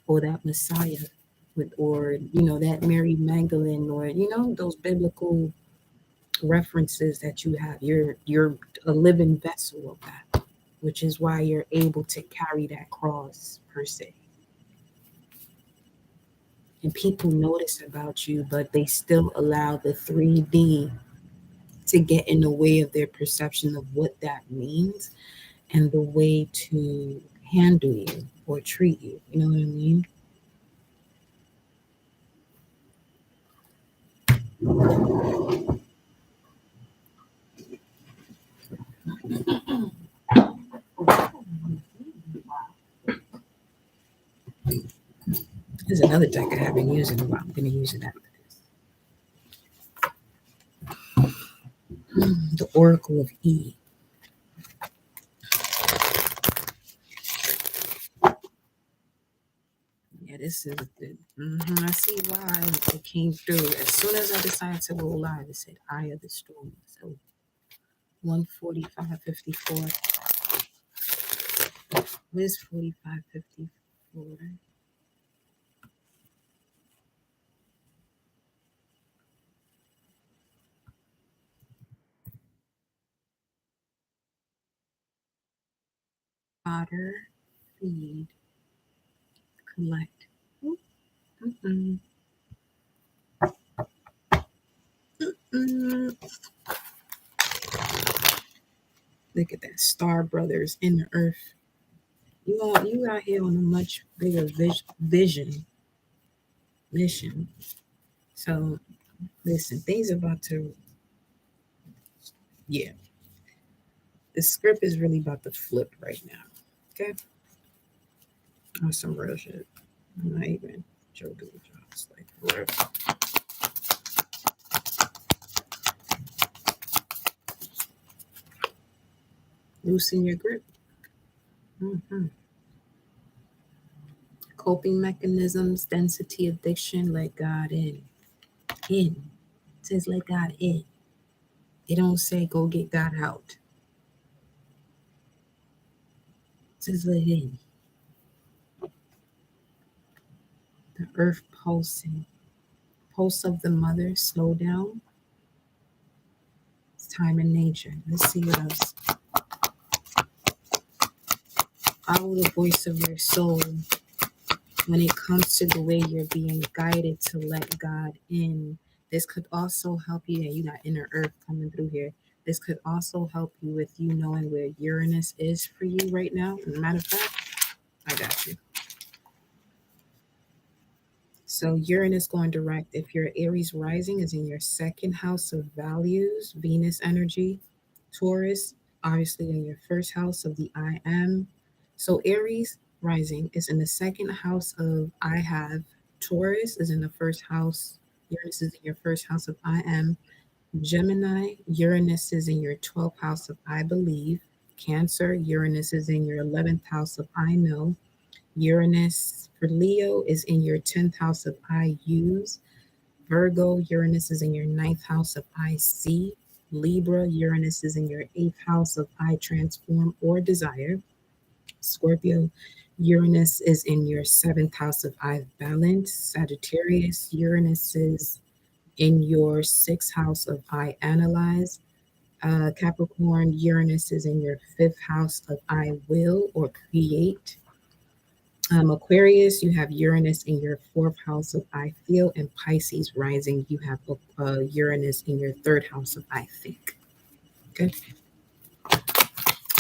or that Messiah, or that Mary Magdalene, or those biblical references that you have. You're a living vessel of that, which is why you're able to carry that cross per se. And people notice about you, but they still allow the 3D to get in the way of their perception of what that means and the way to handle you or treat you. You know what I mean? There's another deck I haven't used in a while. I'm going to use it after this. The Oracle of E. Yeah, this is the. I see why it came through. As soon as I decided to go live, it said Eye of the Storm. So 145.54. Where's 45.54? Water, feed, collect. Mm-mm. Mm. Look at that. Star Brothers in the earth. You out here on a much bigger vision mission. So listen, things about to, yeah. The script is really about to flip right now. Okay, on some real shit. I'm not even joking with y'all. It's like real. Loosen your grip. hmm Coping mechanisms, density, addiction. Let God in. In. It says let God in. It don't say go get God out. It says let in. The earth pulsing. Pulse of the mother. Slow down. It's time in nature. Let's see what else. Follow the voice of your soul when it comes to the way you're being guided to let God in. This could also help you, and you got inner earth coming through here. This could also help you with you knowing where Uranus is for you right now. As a matter of fact, I got you. So Uranus going direct. If your Aries rising is in your second house of values, Venus energy, Taurus, obviously in your first house of the I am. So Aries rising is in the second house of I have. Taurus is in the first house. Uranus is in your first house of I am. Gemini, Uranus is in your 12th house of I believe. Cancer, Uranus is in your 11th house of I know. Uranus for Leo is in your 10th house of I use. Virgo, Uranus is in your ninth house of I see. Libra, Uranus is in your eighth house of I transform or desire. Scorpio, Uranus is in your seventh house of I balance. Sagittarius, Uranus is in your sixth house of I analyze. Capricorn, Uranus is in your fifth house of I will or create. Aquarius, you have Uranus in your fourth house of I feel, and Pisces rising, you have Uranus in your third house of I think. Okay.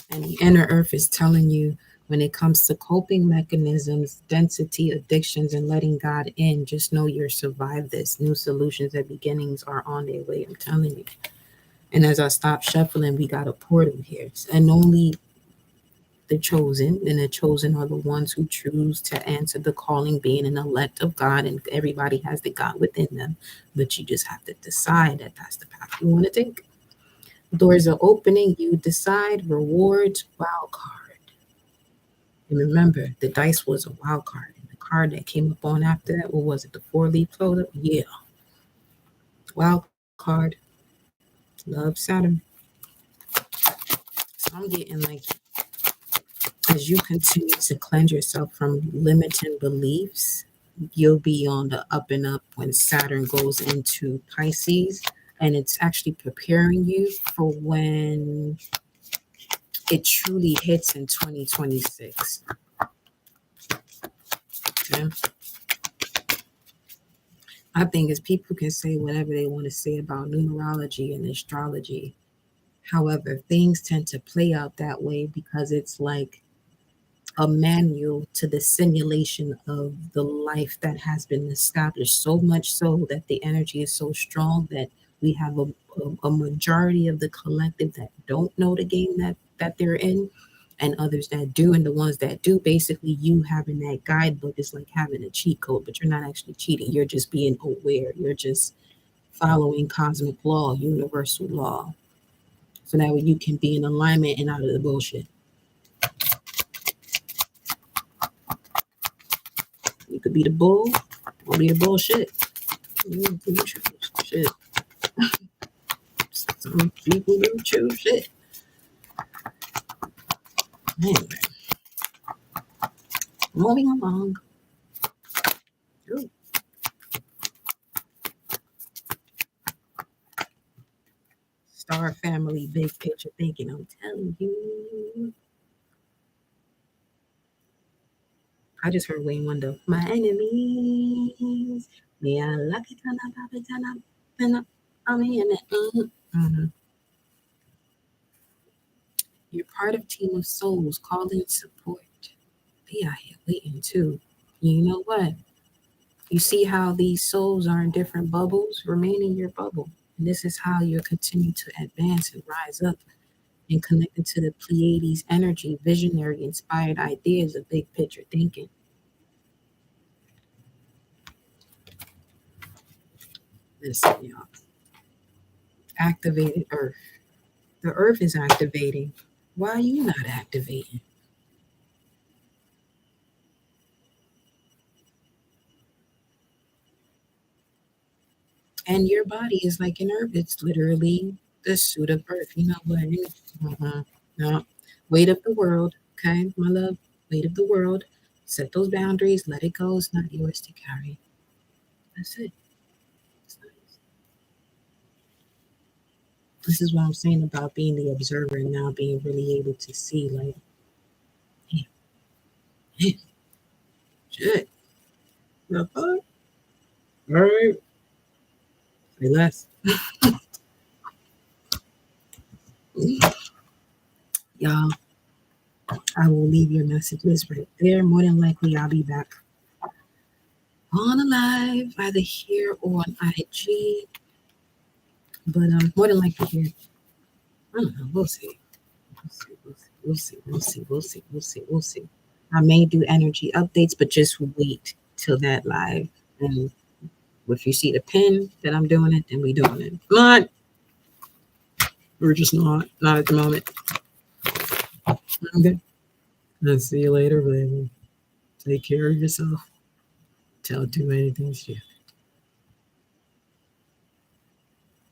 And the inner earth is telling you when it comes to coping mechanisms, density, addictions, and letting God in, just know you'll survive this. New solutions and beginnings are on their way. I'm telling you. And as I stop shuffling, we got a portal here. And only the chosen, and the chosen are the ones who choose to answer the calling, being an elect of God, and everybody has the God within them. But you just have to decide that that's the path you want to take. Doors are opening, you decide. Rewards, wild card. And remember, the dice was a wild card. And the card that came up on after that, what was it? The 4-leaf clover? Yeah. Wild card. Love Saturn. So I'm getting like, as you continue to cleanse yourself from limiting beliefs, you'll be on the up and up when Saturn goes into Pisces. And it's actually preparing you for when it truly hits in 2026. Okay. I think is people can say whatever they want to say about numerology and astrology. However, things tend to play out that way because it's like a manual to the simulation of the life that has been established, so much so that the energy is so strong that we have a majority of the collective that don't know the game that they're in, and others that do. And the ones that do, basically you having that guidebook is like having a cheat code, but you're not actually cheating, you're just being aware, you're just following cosmic law, universal law, so that way you can be in alignment and out of the bullshit. You could be the bull or be the bullshit. You choose shit. Some people do choose shit. Anyway, moving along. Ooh. Star family, big picture thinking. I'm telling you. I just heard Wayne Wonder. My enemies. Me, I like it. I'm in it. Mm-hmm. You're part of Team of Souls. Call in support. They out here waiting too. You know what? You see how these souls are in different bubbles? Remain in your bubble. And this is how you'll continue to advance and rise up and connect to the Pleiades energy, visionary, inspired ideas of big picture thinking. Listen, y'all. Activated Earth. The Earth is activating. Why are you not activating? And your body is like an herb. It's literally the suit of Earth. You know what? No. Weight of the world. Okay, my love. Weight of the world. Set those boundaries. Let it go. It's not yours to carry. That's it. This is what I'm saying about being the observer and now being really able to see, like, hey, hey, shit. The fuck? All right. Say less. Y'all, I will leave your message list right there. More than likely, I'll be back on a live, either here or on IG. But more than likely here. I don't know. We'll see. We'll see. I may do energy updates, but just wait till that live. And if you see the pin that I'm doing it, then we doing it. If not, we're just not at the moment. Okay. I'll see you later, baby. Take care of yourself. Don't do anything stupid.